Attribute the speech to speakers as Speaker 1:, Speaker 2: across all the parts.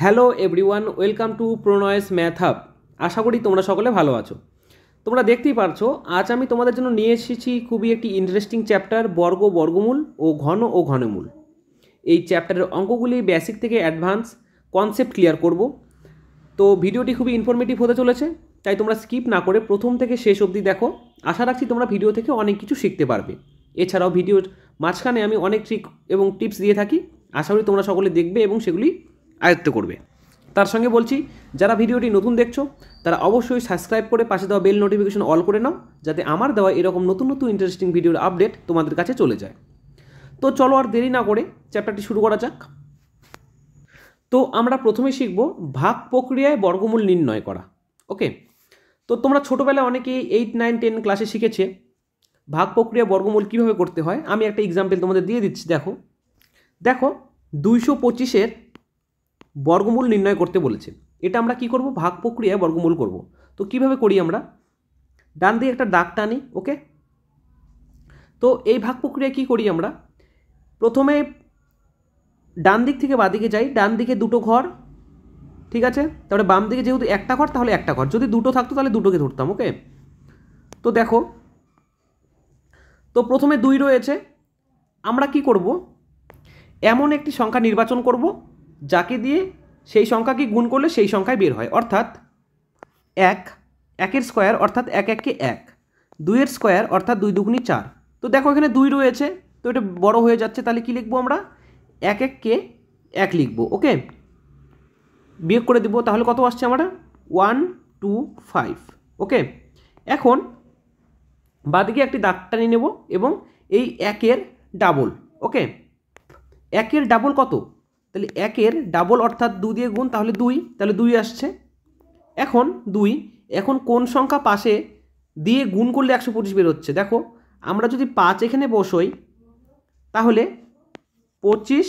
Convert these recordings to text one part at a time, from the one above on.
Speaker 1: Hello everyone, welcome to Pranoy's math hub. আশা করি তোমরা সকলে ভালো আছো। তোমরা দেখতেই পারছো, আজ আমি তোমাদের জন্য নিয়ে এসেছি খুবই একটি ইন্টারেস্টিং চ্যাপ্টার, বর্গ, বর্গমূল ও ঘনমূল। এই চ্যাপ্টারের অঙ্কগুলি বেসিক থেকে অ্যাডভান্স কনসেপ্ট ক্লিয়ার করব। তো ভিডিওটি খুবই ইনফরমেটিভ হতে চলেছে, তাই তোমরা স্কিপ না করে প্রথম থেকে শেষ অবধি দেখো। আশা রাখছি তোমরা ভিডিও থেকে অনেক কিছু শিখতে পারবে। এছাড়াও ভিডিওর মাঝখানে আমি অনেক ট্রিক এবং টিপস দিয়ে থাকি, আশা করি তোমরা সকলে দেখবে এবং সেগুলি আয়ত্ত করবে। তার সঙ্গে বলছি, যারা ভিডিওটি নতুন দেখছো তারা অবশ্যই সাবস্ক্রাইব করে পাশে দেওয়া বেল নোটিফিকেশন অল করে নাও, যাতে আমার দেওয়া এরকম নতুন নতুন ইন্টারেস্টিং ভিডিওর আপডেট তোমাদের কাছে চলে যায়। তো চলো আর দেরি না করে চ্যাপ্টারটি শুরু করা যাক। তো আমরা প্রথমে শিখব ভাগ প্রক্রিয়ায় বর্গমূল নির্ণয় করা। ওকে, তো তোমরা ছোটোবেলায় অনেকেই 8, 9, 10 ক্লাসে শিখেছে ভাগ প্রক্রিয়া বর্গমূল কীভাবে করতে হয়। আমি একটা এক্সাম্পল তোমাদের দিয়ে দিচ্ছি। দেখো 225-এর বর্গমূল নির্ণয় করতে বলেছে। এটা আমরা কি করব? ভাগ প্রক্রিয়ায় বর্গমূল করব। তো কিভাবে করি আমরা? ডান দিকে একটা দাগ টানি। ওকে, তো এই ভাগ প্রক্রিয়া কি করি আমরা? প্রথমে ডান দিক থেকে বাঁ দিকে যাই, ডান দিকে দুটো ঘর, ঠিক আছে। তারপরে বাম দিকে যেহেতু একটা ঘর, তাহলে একটা ঘর, যদি দুটো থাকতো তাহলে দুটোকে ধরতাম। ওকে, তো দেখো, তো প্রথমে 2 রয়েছে। আমরা কি করব? এমন একটি সংখ্যা নির্বাচন করব যাকে দিয়ে সেই সংখ্যাকে গুণ করলে সেই সংখ্যায় বের হয়। অর্থাৎ 1-এর স্কোয়ার অর্থাৎ 1-1-কে 1, 2-এর স্কোয়ার অর্থাৎ 2-2 = 4। তো দেখো এখানে 2 রয়েছে, তো এটা বড় হয়ে যাচ্ছে, তাহলে কি লিখবো আমরা? 1-1-কে 1 লিখবো। ওকে, বিয়োগ করে দেবো, তাহলে কত আসছে আমরা? 1, 2, 5। ওকে, এখন বাদিকে একটি দাগ টানিয়ে নেব এবং এই 1-এর ডাবল। ওকে, 1-এর ডাবল কত? তাহলে 1-এর ডাবল অর্থাৎ 2 দিয়ে গুণ, তাহলে 2, তাহলে 2 আসছে। এখন 2, এখন কোন সংখ্যা পাশে দিয়ে গুণ করলে 125 বেরোচ্ছে? দেখো, আমরা যদি 5 এখানে বসাই তাহলে 25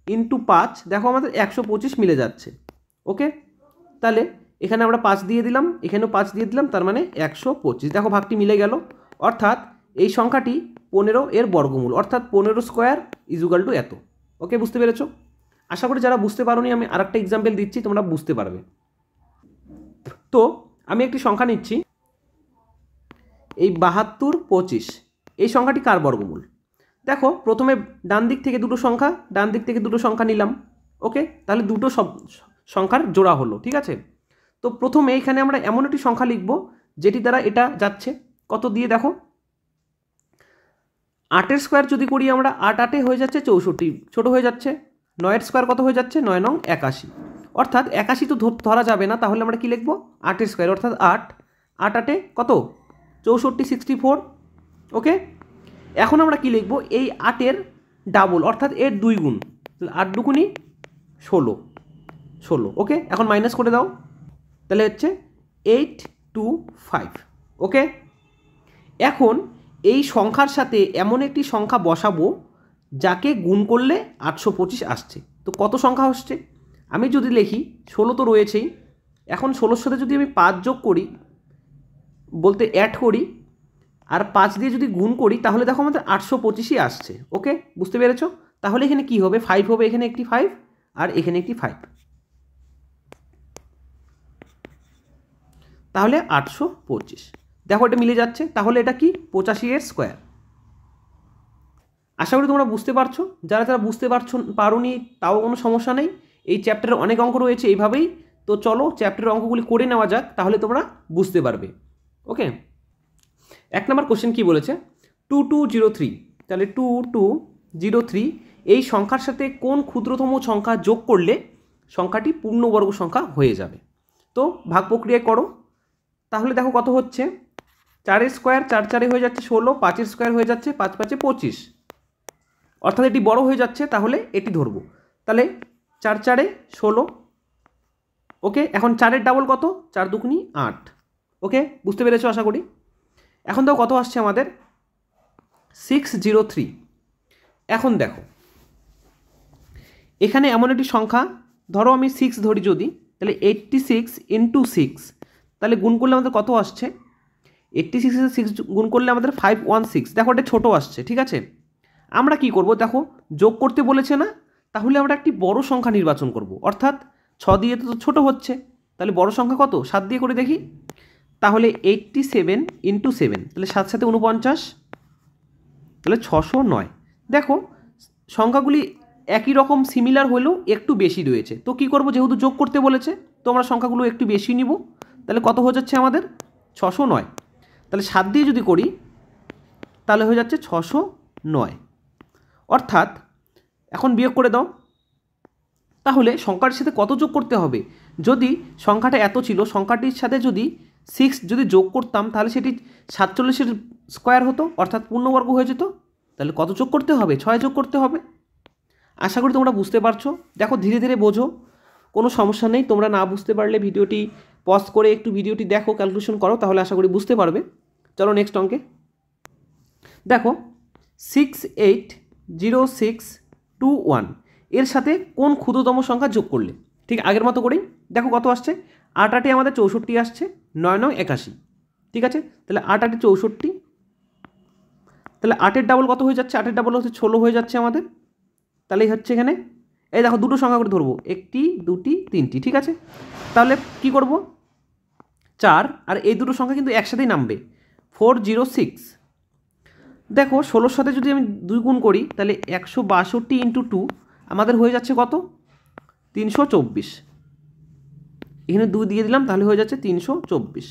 Speaker 1: × 5, দেখো আমাদের 125 মিলে যাচ্ছে। ওকে, তাহলে এখানে আমরা 5 দিয়ে দিলাম, এখানেও 5 দিয়ে দিলাম, তার মানে 125। দেখো ভাগটি মিলে গেল, অর্থাৎ এই সংখ্যাটি 15-এর বর্গমূল, অর্থাৎ 15² = এত। ওকে, বুঝতে পেরেছো? আশা করি যারা বুঝতে পারোনি আমি আরেকটা এক্সাম্পল দিচ্ছি, তোমরা বুঝতে পারবে। তো আমি একটি সংখ্যা নিচ্ছি, এই 72-25, এই সংখ্যাটি কার বর্গমূল? দেখো প্রথমে ডান দিক থেকে দুটো সংখ্যা নিলাম। ওকে, তাহলে দুটো সংখ্যার জোড়া হলো, ঠিক আছে। তো প্রথমে এখানে আমরা এমন একটি সংখ্যা লিখব যেটি দ্বারা এটা যাচ্ছে। কত দিয়ে? দেখো 8-এর স্কোয়ার যদি করি আমরা, 8-8 হয়ে যাচ্ছে 64, ছোট হয়ে যাচ্ছে। 9-এর স্কোয়ার কত হয়ে যাচ্ছে? 9-9 = 81, অর্থাৎ 81 তো ধরা যাবে না, তাহলে আমরা কি লিখব? 8-এর স্কোয়ার অর্থাৎ 8, 8-8 কত? 64, 64। ওকে, এখন আমরা কি লিখব? এই 8-এর ডাবল অর্থাৎ এর 2 গুণ, 8-2 = 16। ওকে, এখন মাইনাস করে দাও, তাহলে হচ্ছে 825। ওকে, এখন এই সংখ্যার সাথে এমন একটি সংখ্যা বসাবো যাকে গুণ করলে 825 আসছে। তো কত সংখ্যা আসছে? আমি যদি লিখি 16 তো রয়েছেই, এখন 16-এর সাথে যদি আমি 5 যোগ করি, বলতে অ্যাড করি, আর 5 দিয়ে যদি গুণ করি, তাহলে দেখো আমাদের 825ই আসছে। ওকে, বুঝতে পেরেছো? তাহলে এখানে কি হবে? 5 হবে, এখানে একটি 5 আর এখানে একটি 5, তাহলে 825। দেখো এটা মিলে যাচ্ছে, তাহলে এটা কি? 85-এর স্কোয়ার। আশা করি তোমরা বুঝতে পারছো। যারা বুঝতে পারোনি তাও কোনো সমস্যা নেই, এই চ্যাপ্টারে অনেক অঙ্ক রয়েছে এইভাবেই। তো চলো চ্যাপ্টারের অঙ্কগুলি করে নেওয়া যাক, তাহলে তোমরা বুঝতে পারবে। ওকে, 1 নম্বর কোশ্চেন কি বলেছে? 2203, তাহলে 2203 এই সংখ্যার সাথে কোন ক্ষুদ্রতম সংখ্যা যোগ করলে সংখ্যাটি পূর্ণবর্গ সংখ্যা হয়ে যাবে? তো ভাগ প্রক্রিয়ায় করো, তাহলে দেখো কত হচ্ছে? 4-এর স্কোয়ার 4-4 হয়ে যাচ্ছে 16, 5-এর স্কোয়ার হয়ে যাচ্ছে 5-5 = 25, অর্থাৎ এটি বড় হয়ে যাচ্ছে, তাহলে এটি ধরবো। তাহলে 4-4 = 16। ওকে, এখন 4-এর ডাবল কত? 4-2 = 8। ওকে, বুঝতে পেরেছো আশা করি। এখন দেখো কত আসছে আমাদের? 603। এখন দেখো এখানে এমন একটি সংখ্যা, ধরো আমি 6 ধরি যদি, তাহলে 86 × 6, তাহলে গুণ করলে আমাদের কত আসছে? 86-এর 6 গুণ করলে আমাদের 516। দেখো এটা ছোটো আসছে, ঠিক আছে। আমরা কি করব? দেখো যোগ করতে বলেছে না, তাহলে আমরা একটি বড় সংখ্যা নির্বাচন করব, অর্থাৎ দিয়ে তো ছোটো হচ্ছে, তাহলে বড় সংখ্যা কত? 7 দিয়ে করে দেখি। তাহলে 87 × 7, তাহলে 7 7 49, তাহলে 609। দেখো সংখ্যাগুলি একই রকম সিমিলার হলেও একটু বেশি রয়েছে, তো কি করব, যেহেতু যোগ করতে বলেছে তো আমরা সংখ্যাগুলো একটু বেশি নিব। তাহলে কত হয়ে যাচ্ছে আমাদের? 609। তাহলে 7 দিয়ে যদি করি তাহলে হয়ে যাচ্ছে 609। অর্থাৎ এখন বিয়োগ করে দাও। তাহলে সংখ্যাটির সাথে কত যোগ করতে হবে? যদি সংখ্যাটা এত ছিল, সংখ্যাটির সাথে যদি 6 যদি যোগ করতাম তাহলে সেটি 47-এর স্কোয়ার হতো, অর্থাৎ পূর্ণবর্গ হয়ে যেত। তাহলে কত যোগ করতে হবে? 6 যোগ করতে হবে। আশা করি তোমরা বুঝতে পারছো। দেখো ধীরে ধীরে বোঝো, কোনো সমস্যা নেই। তোমরা না বুঝতে পারলে ভিডিওটি পজ করে একটু ভিডিওটি দেখো, ক্যালকুলেশন করো, তাহলে আশা করি বুঝতে পারবে। চলো নেক্সট অঙ্কে দেখো 680621 এর সাথে কোন ক্ষুদ্রতম সংখ্যা যোগ করলে? ঠিক আগের মতো করেই দেখো কত আসছে। 8 8 আমাদের 64 আসছে, 9 9 81। ঠিক আছে, তাহলে 8 8 64, তাহলে 8-এর ডাবল কত হয়ে যাচ্ছে? 8-এর ডাবল হচ্ছে 16 হয়ে যাচ্ছে আমাদের। তাহলেই হচ্ছে এখানে এই দেখো দুটো সংখ্যা করে ধরবো, 1টি 2টি 3টি। ঠিক আছে, তাহলে কি করব? 4 আর এই দুটো সংখ্যা কিন্তু একসাথেই নামবে, 406। দেখো 16-র সাথে যদি আমি 2 গুণ করি তাহলে 162 × 2 আমাদের হয়ে যাচ্ছে কত? 324। এখানে 2 দিয়ে দিলাম, তাহলে হয়ে যাচ্ছে 324।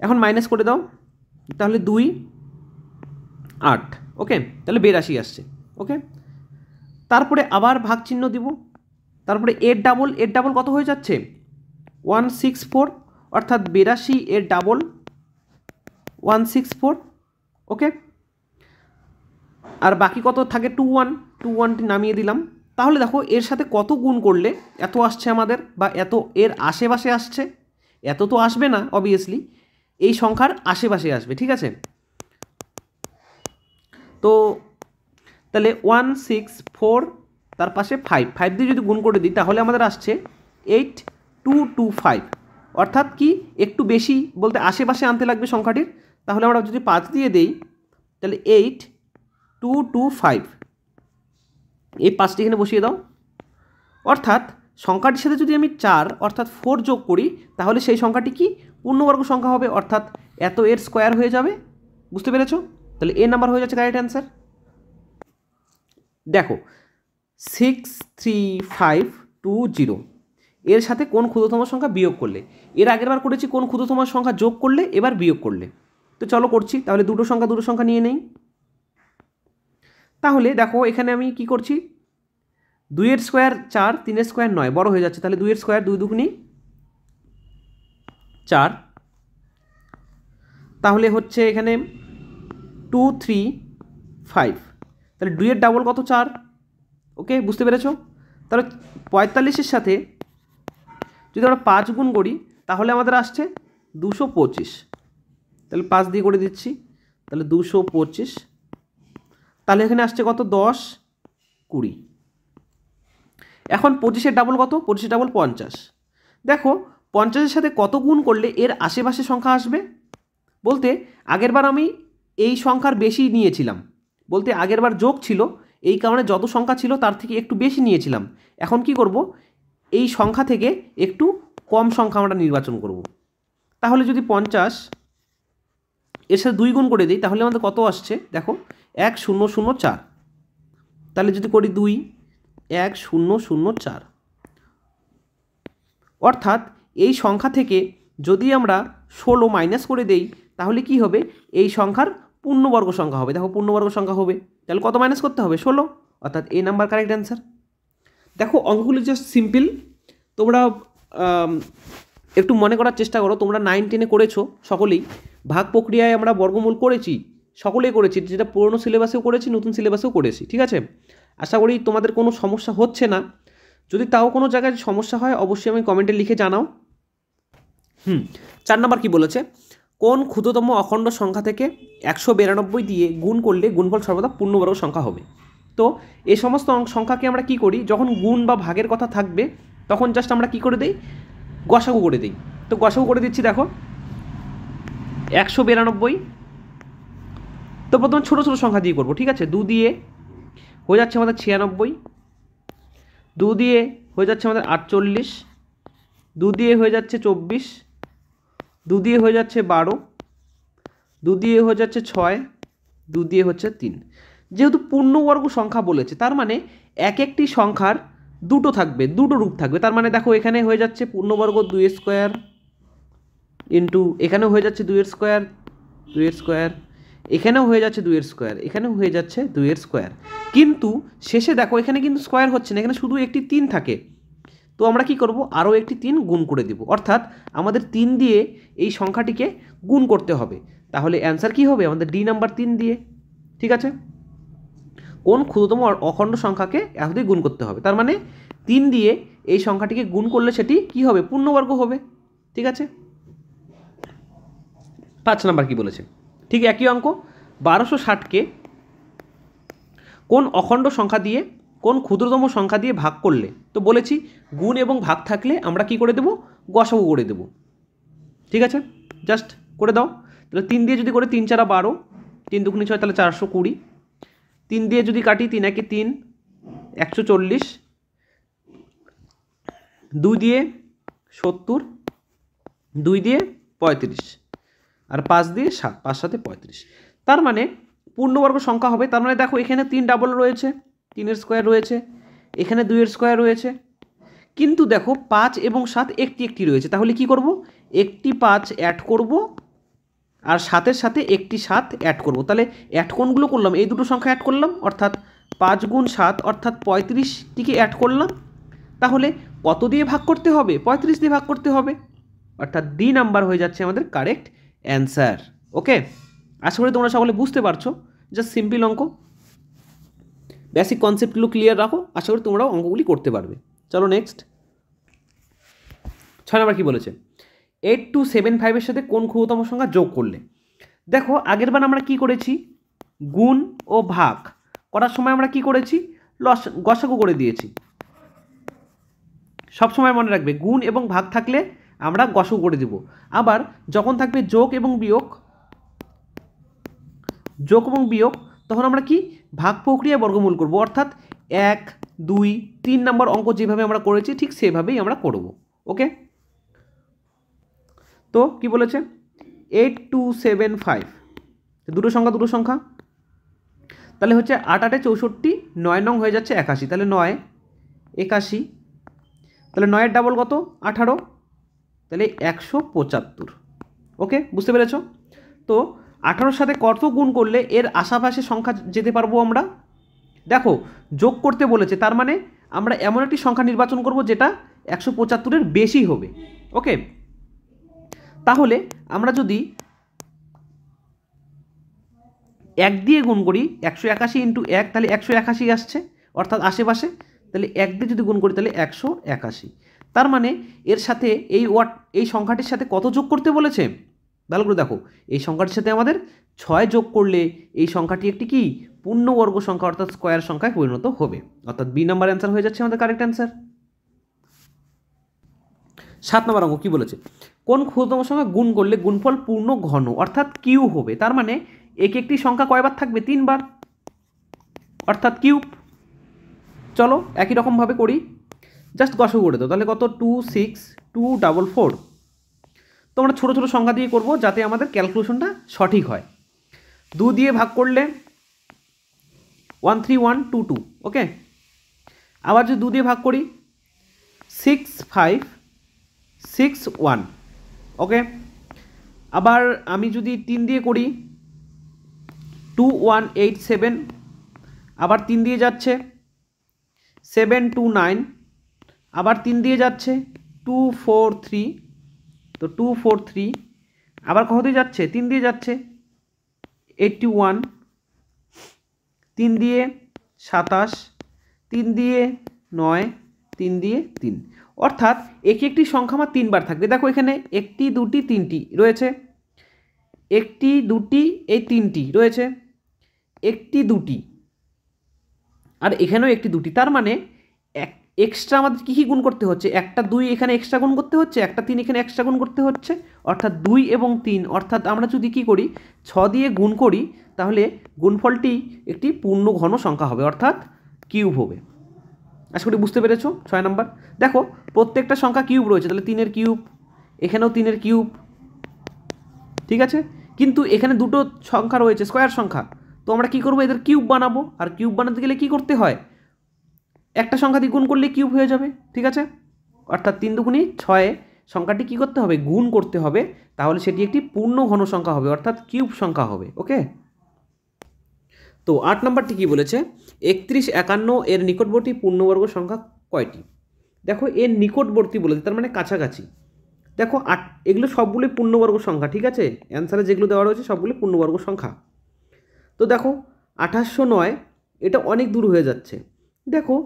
Speaker 1: এখন মাইনাস করে দাও, তাহলে 2 8। ওকে, তাহলে 82 আসছে। ওকে, তারপরে আবার ভাগ চিহ্ন দিব, তারপরে এর ডাবল কত হয়ে যাচ্ছে? 164, অর্থাৎ 82 এর ডাবল 164। ওকে, আর বাকি কত থাকে? 21টি নামিয়ে দিলাম। তাহলে দেখো এর সাথে কত গুণ করলে এত আসছে আমাদের, বা এত এর আশেপাশে আসছে? এত তো আসবে না অবভিয়াসলি, এই সংখ্যার আশেপাশে আসবে। ঠিক আছে, তো তাহলে 164 তার পাশে 5 দিয়ে যদি গুণ করে দিই তাহলে আমাদের আসছে 8225। অর্থাৎ কি একটু বেশি বলতে আশেপাশে আনতে লাগবে সংখ্যাটির। তাহলে আমরা যদি 5 দিয়ে দেই তাহলে 8225, এই 5টি এখানে বসিয়ে দাও। অর্থাৎ সংখ্যাটির সাথে যদি আমি 4 অর্থাৎ 4 যোগ করি তাহলে সেই সংখ্যাটি কি পূর্ণবর্গ সংখ্যা হবে, অর্থাৎ এত এর স্কোয়ার হয়ে যাবে। বুঝতে পেরেছো? তাহলে এ নাম্বার হয়ে যাচ্ছে কারেক্ট অ্যান্সার। দেখো 63520 এর সাথে কোন ক্ষুদ্রতম সংখ্যা বিয়োগ করলে? এর আগের বার করেছি কোন ক্ষুদ্রতম সংখ্যা যোগ করলে, এবার বিয়োগ করলে। তো চলো করছি, তাহলে দুটো সংখ্যা নিয়ে নেই। তাহলে দেখো এখানে আমি কি করছি, 2-এর স্কোয়ার 4, 3-এর স্কোয়ার 9, বড় হয়ে যাচ্ছে। তাহলে 2-এর স্কোয়ার 2 দুগুণী 4, তাহলে হচ্ছে এখানে 2 3 5, তাহলে 2-এর ডাবল কত? 4। ওকে, বুঝতে পেরেছো? তাহলে 45-এর সাথে যদি আমরা 5 গুণ করি তাহলে আমাদের আসছে 225। তাহলে 5 দিয়ে করে দিচ্ছি, তাহলে 225। তাহলে এখানে আসছে কত? 10 20। এখন 25-এর ডাবল কত? 25-এর ডাবল 50। দেখো 50-এর সাথে কত গুণ করলে এর আশেপাশে সংখ্যা আসবে? বলতে আগেরবার আমি এই সংখ্যার বেশি নিয়েছিলাম, বলতে আগেরবার যোগ ছিল, এই কারণে যত সংখ্যা ছিল তার থেকে একটু বেশি নিয়েছিলাম। এখন কি করব, এই সংখ্যা থেকে একটু কম সংখ্যা আমরা নির্বাচন করব। তাহলে যদি 50 এর সাথে 2 গুণ করে দিই তাহলে আমাদের কত আসছে? দেখো 1004। তাহলে যদি করি 2 1004, অর্থাৎ এই সংখ্যা থেকে যদি আমরা 16 মাইনাস করে দেই তাহলে কি হবে? এই সংখ্যার পূর্ণবর্গ সংখ্যা হবে। দেখো পূর্ণবর্গ সংখ্যা হবে, তাহলে কত মাইনাস করতে হবে? 16, অর্থাৎ এ নাম্বার কারেক্ট অ্যান্সার। দেখো অঙ্কগুলি জাস্ট সিম্পল, তোমরা একটু মনে করার চেষ্টা করো। তোমরা 9 10-এ করেছো সকলেই, ভাগ প্রক্রিয়ায় আমরা বর্গমূল করেছি, সকলেই করেছি, যেটা পুরনো সিলেবাসেও করেছি, নতুন সিলেবাসেও করেছি। ঠিক আছে, আশা করি তোমাদের কোনো সমস্যা হচ্ছে না। যদি তাও কোনো জায়গায় সমস্যা হয় অবশ্যই আমি কমেন্টে লিখে জানাও। 4 নম্বর কি বলেছে? কোন ক্ষুদ্রতম অখণ্ড সংখ্যা থেকে 192 দিয়ে গুণ করলে গুণফল সর্বদা পূর্ণবর্গ সংখ্যা হবে? তো এই সমস্ত সংখ্যাকে আমরা কি করি, যখন গুণ বা ভাগের কথা থাকবে তখন জাস্ট আমরা কি করে দিই, গসাগু করে দিই। তো গসাগু করে দিচ্ছি, দেখো 192। তো প্রথমে ছোটো ছোটো সংখ্যা দিয়ে করবো। ঠিক আছে, 2 দিয়ে হয়ে যাচ্ছে আমাদের 96, 2 দিয়ে হয়ে যাচ্ছে আমাদের 48, 2 দিয়ে হয়ে যাচ্ছে 24, 2 দিয়ে হয়ে যাচ্ছে 12, 2 দিয়ে হয়ে যাচ্ছে 6, 2 দিয়ে হচ্ছে 3। যেহেতু পূর্ণবর্গ সংখ্যা বলেছে তার মানে এক একটি সংখ্যার দুটো থাকবে, দুটো রূপ থাকবে। তার মানে দেখো এখানে হয়ে যাচ্ছে পূর্ণবর্গ 2 স্কোয়ার ইন্টু এখানেও হয়ে যাচ্ছে 2 স্কোয়ার, 2 স্কোয়ার, এখানেও হয়ে যাচ্ছে 2 স্কোয়ার, এখানেও হয়ে যাচ্ছে 2 স্কোয়ার। কিন্তু শেষে দেখো এখানে কিন্তু স্কোয়ার হচ্ছে না, এখানে শুধু একটি 3 থাকে। তো আমরা কি করব, আরও একটি 3 গুণ করে দেব, অর্থাৎ আমাদের 3 দিয়ে এই সংখ্যাটিকে গুণ করতে হবে। তাহলে অ্যান্সার কি হবে আমাদের ডি নাম্বার 3 দিয়ে। ঠিক আছে, কোন ক্ষুদ্রতম অখণ্ড সংখ্যাকে এত দিয়ে গুণ করতে হবে, তার মানে 3 দিয়ে এই সংখ্যাটিকে গুণ করলে সেটি কি হবে, পূর্ণবর্গ হবে। ঠিক আছে, 5 নাম্বার কি বলেছে, ঠিক একই অঙ্ক, 1260কে কোন অখণ্ড সংখ্যা দিয়ে কোন ক্ষুদ্রতম সংখ্যা দিয়ে ভাগ করলে, তো বলেছি গুণ এবং ভাগ থাকলে আমরা কি করে দেব, গসাগু করে দেব। ঠিক আছে, জাস্ট করে দাও। তাহলে 3 দিয়ে যদি করে 3 4 12, 3 2 6, তাহলে 420। 3 দিয়ে যদি কাটি 3 1 3, 140, 2 দিয়ে 70, 2 দিয়ে 35, আর 5 দিয়ে 7, 5 7 35। তার মানে পূর্ণবর্গ সংখ্যা হবে। তার মানে দেখো এখানে 3 ডাবল রয়েছে, 3 স্কোয়ার রয়েছে, এখানে 2 স্কোয়ার রয়েছে, কিন্তু দেখো 5 এবং 7 একটি একটি রয়েছে। তাহলে কি করব, একটি 5 অ্যাড করব আর 7-এর সাথে একটি 7 অ্যাড করব। তাহলে অ্যাড কোনগুলো করলাম, এই দুটো সংখ্যা অ্যাড করলাম, অর্থাৎ 5 গুণ 7 অর্থাৎ 35টিকে অ্যাড করলাম। তাহলে কত দিয়ে ভাগ করতে হবে, 35 দিয়ে ভাগ করতে হবে, অর্থাৎ ডি নাম্বার হয়ে যাচ্ছে আমাদের কারেক্ট অ্যান্সার। ওকে, আশা করি তোমরা সকলে বুঝতে পারছো, জাস্ট সিম্পল অঙ্ক, বেসিক কনসেপ্টগুলো ক্লিয়ার রাখো, আশা করি তোমরাও অঙ্কগুলি করতে পারবে। চলো নেক্সট, 6 নাম্বার কি বলেছে, 8275-এর সাথে কোন ক্ষুদ্রতম সংখ্যা যোগ করলে। দেখো আগের বার আমরা কি করেছি, গুণ ও ভাগ করার সময় আমরা কি করেছি, গসাগু করে দিয়েছি। সবসময় মনে রাখবে গুণ এবং ভাগ থাকলে আমরা গসাগু করে দেব। আবার যখন থাকবে যোগ এবং বিয়োগ, তখন আমরা কি ভাগ প্রক্রিয়া বর্গমূল করব, অর্থাৎ 1 2 3 নম্বর অঙ্ক যেভাবে আমরা করেছি ঠিক সেভাবেই আমরা করব। ওকে, তো কি বলেছে, 8275, দুটো সংখ্যা, তাহলে হচ্ছে 8 8 64, 9 নং হয়ে যাচ্ছে 81, তাহলে 9 81, তাহলে 9-এর ডাবল কত 18, তাহলে 175। ওকে, বুঝতে পেরেছ? তো 18-র সাথে কত গুণ করলে এর আশেপাশে সংখ্যা যেতে পারবো আমরা, দেখো যোগ করতে বলেছে, তার মানে আমরা এমন একটি সংখ্যা নির্বাচন করব যেটা 175-এর বেশি হবে। ওকে, তাহলে আমরা যদি 1 দিয়ে গুণ করি, 181 ইন্টু 1, তাহলে 181 আসছে, অর্থাৎ আশেপাশে, তাহলে 1 দিয়ে যদি গুণ করি তাহলে 181। তার মানে এর সাথে এই সংখ্যাটির সাথে কত যোগ করতে বলেছে, ভালো করে দেখো, এই সংখ্যাটির সাথে আমাদের 6 যোগ করলে এই সংখ্যাটি একটি কি পূর্ণবর্গ সংখ্যা, অর্থাৎ স্কোয়ার সংখ্যায় পরিণত হবে, অর্থাৎ বি নাম্বার অ্যান্সার হয়ে যাচ্ছে আমাদের কারেক্ট অ্যান্সার। 7 নম্বর অঙ্ক কি বলেছে, কোন ক্ষুদ্রতম সংখ্যা গুণ করলে গুণফল পূর্ণ ঘন অর্থাৎ কিউ হবে। তার মানে একটি সংখ্যা কয়বার থাকবে, 3 বার, অর্থাৎ কিউব। চলো একই রকমভাবে করি, জাস্ট গসাগু করে দাও, তাহলে কত 2 6 2 4 4। তো আমরা ছোটো ছোটো সংখ্যা দিয়ে করব যাতে আমাদের ক্যালকুলেশনটা সঠিক হয়। 2 দিয়ে ভাগ করলে 13122। ওকে, আবার যদি 2 দিয়ে ভাগ করি 6561। ওকে, আবার আমি যদি 3 দিয়ে করি 2187, আবার 3 দিয়ে যাচ্ছে 729, আবার 3 দিয়ে যাচ্ছে 243, তো 243, আবার কত দিয়ে যাচ্ছে 3 দিয়ে যাচ্ছে 81, 3 দিয়ে 27, 3 দিয়ে 9, 3 দিয়ে 3, অর্থাৎ একটি সংখ্যা আমার 3 বার থাকবে। দেখো এখানে 1 2 3টি রয়েছে, 1 2 এই 3টি রয়েছে, 1 2, আর এখানেও 1 2। তার মানে এক্সট্রা আমাদের কী কী গুণ করতে হচ্ছে, একটা 2 এখানে এক্সট্রা গুণ করতে হচ্ছে, একটা 3 এখানে এক্সট্রা গুণ করতে হচ্ছে, অর্থাৎ 2 এবং 3, অর্থাৎ আমরা যদি কী করি 6 দিয়ে গুণ করি তাহলে গুণফলটি একটি পূর্ণ ঘন সংখ্যা হবে, অর্থাৎ কিউব হবে। আশা করি বুঝতে পেরেছো। 6 নাম্বার দেখো প্রত্যেকটা সংখ্যা কিউব রয়েছে, তাহলে 3-এর কিউব, এখানেও 3-এর কিউব, ঠিক আছে। কিন্তু এখানে দুটো সংখ্যা রয়েছে স্কোয়ার সংখ্যা, তো আমরা কি করব, এদের কিউব বানাবো। আর কিউব বানাতে গেলে কি করতে হয়, একটা সংখ্যা দিয়ে গুণ করলে কিউব হয়ে যাবে, ঠিক আছে। অর্থাৎ 3 দুগুণে 6 সংখ্যাটি কি করতে হবে, গুণ করতে হবে, তাহলে সেটি একটি পূর্ণ ঘন সংখ্যা হবে, অর্থাৎ কিউব সংখ্যা হবে। ওকে, তো 8 নম্বরটি কি বলেছে, 3151 এর নিকটবর্তী পূর্ণবর্গ সংখ্যা কয়টি। দেখো এর নিকটবর্তী বলেছে, তার মানে কাছাকাছি। দেখো এগুলো সবগুলোই পূর্ণবর্গ সংখ্যা, ঠিক আছে, অ্যান্সারে যেগুলো দেওয়া রয়েছে সবগুলো পূর্ণবর্গ সংখ্যা। তো দেখো 2809 এটা অনেক দূর হয়ে যাচ্ছে, দেখো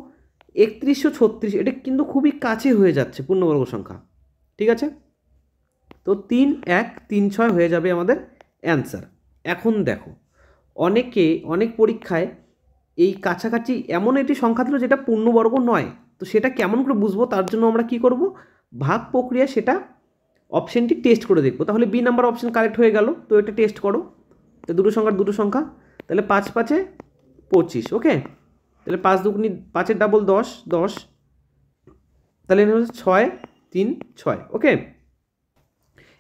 Speaker 1: 3136 এটা কিন্তু খুবই কাছে হয়ে যাচ্ছে পূর্ণবর্গ সংখ্যা, ঠিক আছে। তো 3136 হয়ে যাবে আমাদের অ্যান্সার। এখন দেখো অনেক পরীক্ষায় এই কাছাকাছি এমন একটি সংখ্যা দিল যেটা পূর্ণবর্গ নয়, তো সেটা কেমন করে বুঝবো, তার জন্য আমরা কি করব, ভাগ প্রক্রিয়া সেটা অপশানটি টেস্ট করে দেখবো। তাহলে বি নাম্বার অপশান কারেক্ট হয়ে গেল, তো এটা টেস্ট করো। তো দুটো সংখ্যা, তাহলে 5×5 = 25, ওকে। তাহলে 5 দুগুণে 5-এর ডাবল 10, 10, তাহলে এখানে হচ্ছে 6, 3, 6, ওকে।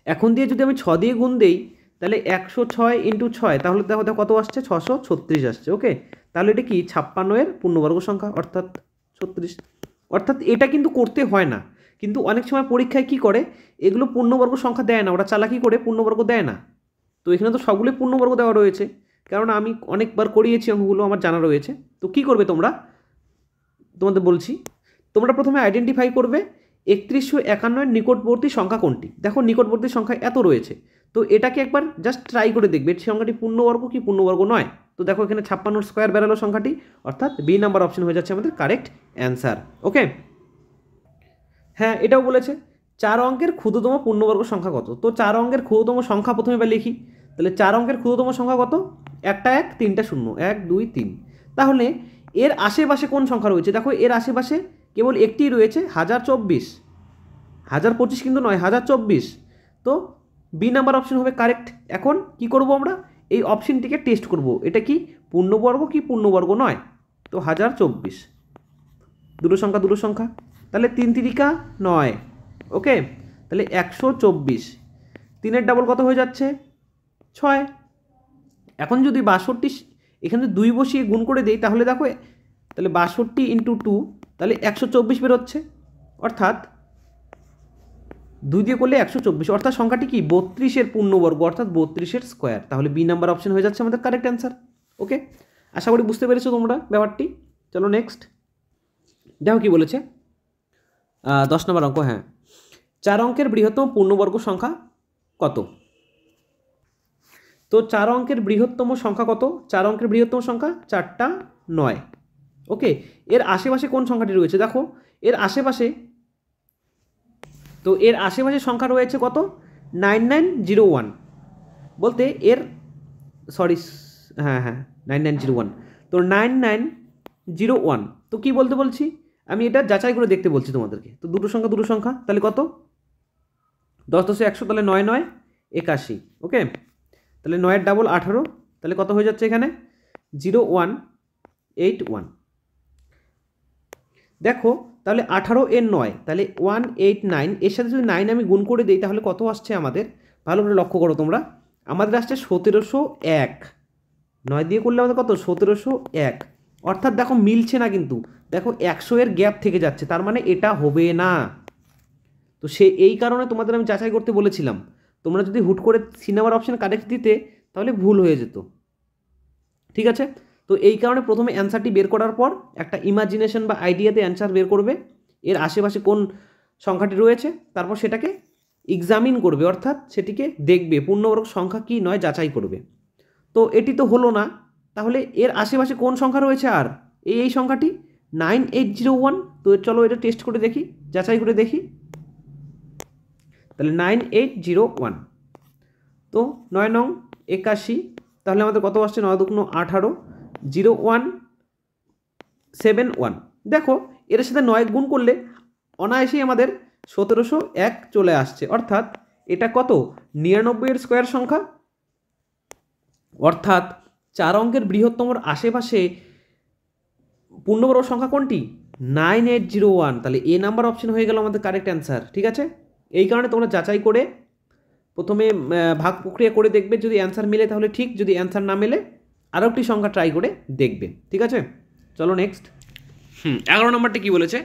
Speaker 1: এখন দিয়ে যদি আমি 6 দিয়ে গুণ দেই, তাহলে 106 × 6, তাহলে দেখো কত আসছে, 636 আসছে, ওকে। তাহলে এটা কি 56-এর পূর্ণবর্গ সংখ্যা, অর্থাৎ 36। অর্থাৎ এটা কিন্তু করতে হয় না, কিন্তু অনেক সময় পরীক্ষায় কি করে, এগুলো পূর্ণবর্গ সংখ্যা দেয় না, ওরা চালাকি করে পূর্ণবর্গ দেয় না। তো এখানে তো সবগুলোই পূর্ণবর্গ দেওয়া রয়েছে, কারণ আমি অনেকবার করিয়েছি অঙ্কগুলো, আমার জানা রয়েছে। তো কি করবে তোমরা, তোমাদের বলছি, তোমরা প্রথমে আইডেন্টিফাই করবে 3151 এর নিকটবর্তী সংখ্যা কোনটি। দেখো নিকটবর্তী সংখ্যা এত রয়েছে, তো এটাকে একবার জাস্ট ট্রাই করে দেখবে সংখ্যাটি পূর্ণবর্গ কি পূর্ণবর্গ নয়। তো দেখো এখানে 56 স্কোয়ার বেরালো সংখ্যাটি, অর্থাৎ বি নাম্বার অপশন হয়ে যাচ্ছে আমাদের কারেক্ট অ্যান্সার, ওকে। হ্যাঁ এটাও বলেছে 4 অঙ্কের ক্ষুদ্রতম পূর্ণবর্গ সংখ্যা কত। তো 4 অঙ্কের ক্ষুদ্রতম সংখ্যা প্রথমে এবার লিখি, তাহলে 4 অঙ্কের ক্ষুদ্রতম সংখ্যা কত, একটা 1, 3টা 0, 1, 2, 3। তাহলে এর আশেপাশে কোন সংখ্যা রয়েছে, দেখো এর আশেপাশে কেবল একটি রয়েছে, 1024, 1025 কিন্তু নয়, 1024। তো বি নাম্বার অপশন হবে কারেক্ট। এখন কি করব আমরা, এই অপশনটিকে টেস্ট করব, এটা কি পূর্ণবর্গ কি পূর্ণবর্গ নয়। তো 1024, দুটো সংখ্যা, তাহলে 3×3 = 9, ওকে। তাহলে 124, 3-এর ডাবল কত হয়ে যাচ্ছে, 6। এখন যদি 62 এখানে 2 বসিয়ে গুণ করে দেই, তাহলে দেখো তাহলে 62 × 2, তাহলে 124 বেরোচ্ছে, অর্থাৎ 2 দিয়ে করলে 124, অর্থাৎ সংখ্যাটি কি 32-এর পূর্ণবর্গ, অর্থাৎ 32-এর স্কোয়ার। তাহলে বি নাম্বার অপশন হয়ে যাচ্ছে আমাদের কারেক্ট অ্যান্সার, ওকে। আশা করি বুঝতে পেরেছো তোমরা ব্যাপারটি। চলো নেক্সট দেখো কি বলেছে, 10 নম্বর অঙ্ক। হ্যাঁ, 4 অঙ্কের বৃহত্তম পূর্ণবর্গ সংখ্যা কত। তো 4 অঙ্কের বৃহত্তম সংখ্যা কত, 4 অঙ্কের বৃহত্তম সংখ্যা 4টা 9, ওকে। এর আশেপাশে কোন সংখ্যাটি রয়েছে, দেখো এর আশেপাশে, তো এর আশেপাশে সংখ্যা রয়েছে কত, 9901, বলতে এর সরি, হ্যাঁ 9901, তো 9901, তো কি বলতে বলছি, আমি এটা যাচাই করে দেখতে বলছি তোমাদেরকে। তো দুটো সংখ্যা, তাহলে কত, 10 10 100, তাহলে 9 9 81, ওকে। তাহলে 9-এর ডাবল 18, তাহলে কত হয়ে যাচ্ছে এখানে, 0181। দেখো তাহলে 18 এর 9, তাহলে 189, এর সাথে যদি 9 আমি গুণ করে দিই, তাহলে কত আসছে আমাদের, ভালো করে লক্ষ্য করো তোমরা, আমাদের আসছে 1701, 9 দিয়ে করলে আমাদের কত, 1701। অর্থাৎ দেখো মিলছে না, কিন্তু দেখো 100-এর গ্যাপ থেকে যাচ্ছে, তার মানে এটা হবে না। তো এই কারণে তোমাদের আমি যাচাই করতে বলেছিলাম, তোমরা যদি হুট করে সিনেমার অপশন কারেক্ট দিতে, তাহলে ভুল হয়ে যেত, ঠিক আছে। তো এই কারণে প্রথমে অ্যান্সারটি বের করার পর একটা ইমাজিনেশন বা আইডিয়াতে অ্যান্সার বের করবে, এর আশেপাশে কোন সংখ্যাটি রয়েছে, তারপর সেটাকে এক্সামিন করবে, অর্থাৎ সেটিকে দেখবে পূর্ণবর্গ সংখ্যা কি নয় যাচাই করবে। তো এটি তো হলো না, তাহলে এর আশেপাশে কোন সংখ্যা রয়েছে, আর এই সংখ্যাটি 9801। তো চলো এটা টেস্ট করে দেখি, যাচাই করে দেখি। তাহলে 9801, তো 9 9 81, তাহলে আমাদের কত আসছে, 9 2 18, 0171। দেখো এর সাথে 9 গুণ করলে অনায়াসেই আমাদের 1701 চলে আসছে, অর্থাৎ এটা কত, 99-এর স্কোয়ার সংখ্যা। অর্থাৎ 4 অঙ্কের বৃহত্তমর আশেপাশে পূর্ণবর্গ সংখ্যা কোনটি, 9801, তাহলে এ নাম্বার অপশন হয়ে গেল আমাদের কারেক্ট অ্যান্সার। ঠিক আছে, এই কারণে তোমরা যাচাই করে প্রথমে ভাগ প্রক্রিয়া করে দেখবে, যদি অ্যান্সার মেলে তাহলে ঠিক, যদি অ্যান্সার না মেলে আরও একটি সংখ্যা ট্রাই করে দেখবে। ঠিক আছে, চলো নেক্সট। 11 নম্বরটি কী বলেছে,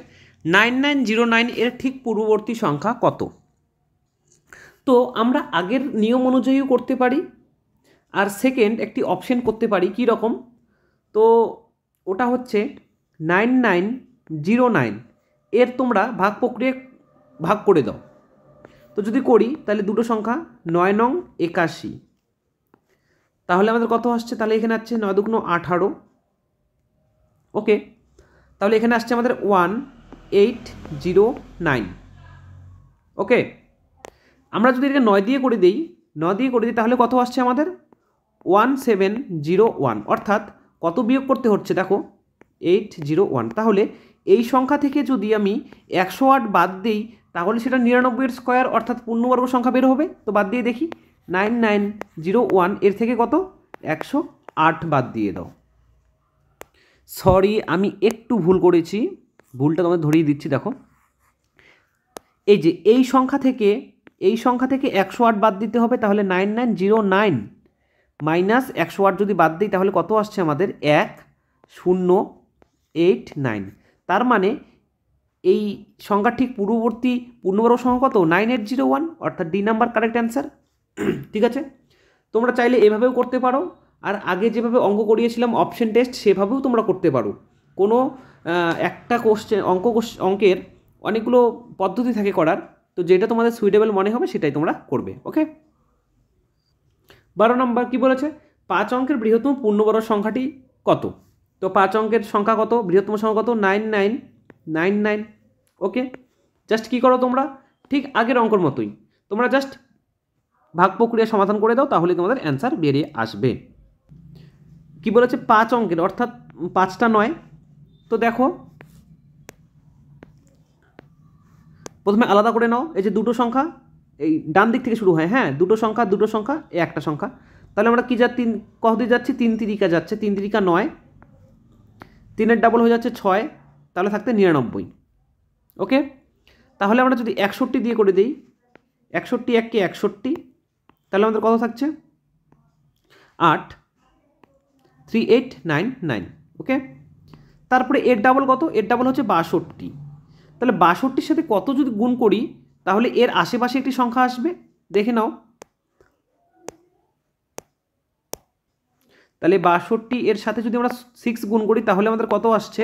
Speaker 1: 9909 এর ঠিক পূর্ববর্তী সংখ্যা কত? তো আমরা আগের নিয়ম অনুযায়ীও করতে পারি, আর সেকেন্ড একটি অপশন করতে পারি। কী রকম? তো ওটা হচ্ছে 9909 এর তোমরা ভাগ প্রক্রিয়া ভাগ করে দাও। তো যদি করি তাহলে দুটো সংখ্যা 9 নং 81, তাহলে আমাদের কত আসছে? তাহলে এখানে আসছে 9 দুগুণ 18। ওকে, তাহলে এখানে আসছে আমাদের 1809। ওকে, আমরা যদি এটাকে 9 দিয়ে করে দিই, 9 দিয়ে করে দিই তাহলে কত আসছে আমাদের? 1701। অর্থাৎ কত বিয়োগ করতে হচ্ছে দেখো, 801। তাহলে এই সংখ্যা থেকে যদি আমি 108 বাদ দিই তাহলে সেটা 99 এর স্কোয়ার অর্থাৎ পূর্ণবর্গ সংখ্যা বের হবে। তো বাদ দিয়ে দেখি, 9901 এর থেকে কত? 108 বাদ দিয়ে দাও। সরি, আমি একটু ভুল করেছি, ভুলটা তোমাদের ধরিয়ে দিচ্ছি। দেখো, এই যে এই সংখ্যা থেকে 108 বাদ দিতে হবে, তাহলে 9909 মাইনাস 108 যদি বাদ দিই তাহলে কত আসছে আমাদের? 1089। তার মানে এই সংখ্যার ঠিক পূর্ববর্তী পূর্ণবর্গ সংখ্যা কত? 9801, অর্থাৎ ডি নাম্বার কারেক্ট অ্যান্সার। ঠিক আছে, তোমরা চাইলে এভাবেও করতে পারো, আর আগে যেভাবে অঙ্ক করিয়েছিলাম অপশন টেস্ট সেভাবেও তোমরা করতে পারো। কোনো একটা কোশ্চেন অঙ্কের অনেকগুলো পদ্ধতি থাকে করার, তো যেটা তোমাদের সুইটেবল মনে হবে সেটাই তোমরা করবে। ওকে, 12 নম্বর কী বলেছে, 5 অঙ্কের বৃহত্তম পূর্ণবর্গ সংখ্যাটি কত? তো 5 অঙ্কের সংখ্যা কত? বৃহত্তম সংখ্যা কত? 9999। ওকে, জাস্ট কী করো তোমরা, ঠিক আগের অঙ্কর মতোই তোমরা জাস্ট ভাগ প্রক্রিয়া সমাধান করে দাও, তাহলে তোমাদের অ্যান্সার বেরিয়ে আসবে। কি বলেছে? 5 অঙ্কের, অর্থাৎ 5টা 9। তো দেখো, প্রথমে আলাদা করে নাও। এই যে দুটো সংখ্যা এই ডান দিক থেকে শুরু হয়, হ্যাঁ, দুটো সংখ্যা একটা সংখ্যা। তাহলে আমরা কী কত দিয়ে যাচ্ছি? 3 তিরিকা যাচ্ছে, 3 তিরিকা 9, 3-এর ডাবল হয়ে যাচ্ছে 6, তাহলে থাকতে 99। ওকে, তাহলে আমরা যদি 61 দিয়ে করে দিই, 61 1 61, তাহলে আমাদের কত থাকছে? 8, 3899। ওকে, তারপরে এর ডাবল কত? এর ডাবল হচ্ছে 62। তাহলে 62-র সাথে কত যদি গুণ করি তাহলে এর আশেপাশে একটি সংখ্যা আসবে, দেখে নাও। তাহলে 62 এর সাথে যদি আমরা 6 গুণ করি তাহলে আমাদের কত আসছে?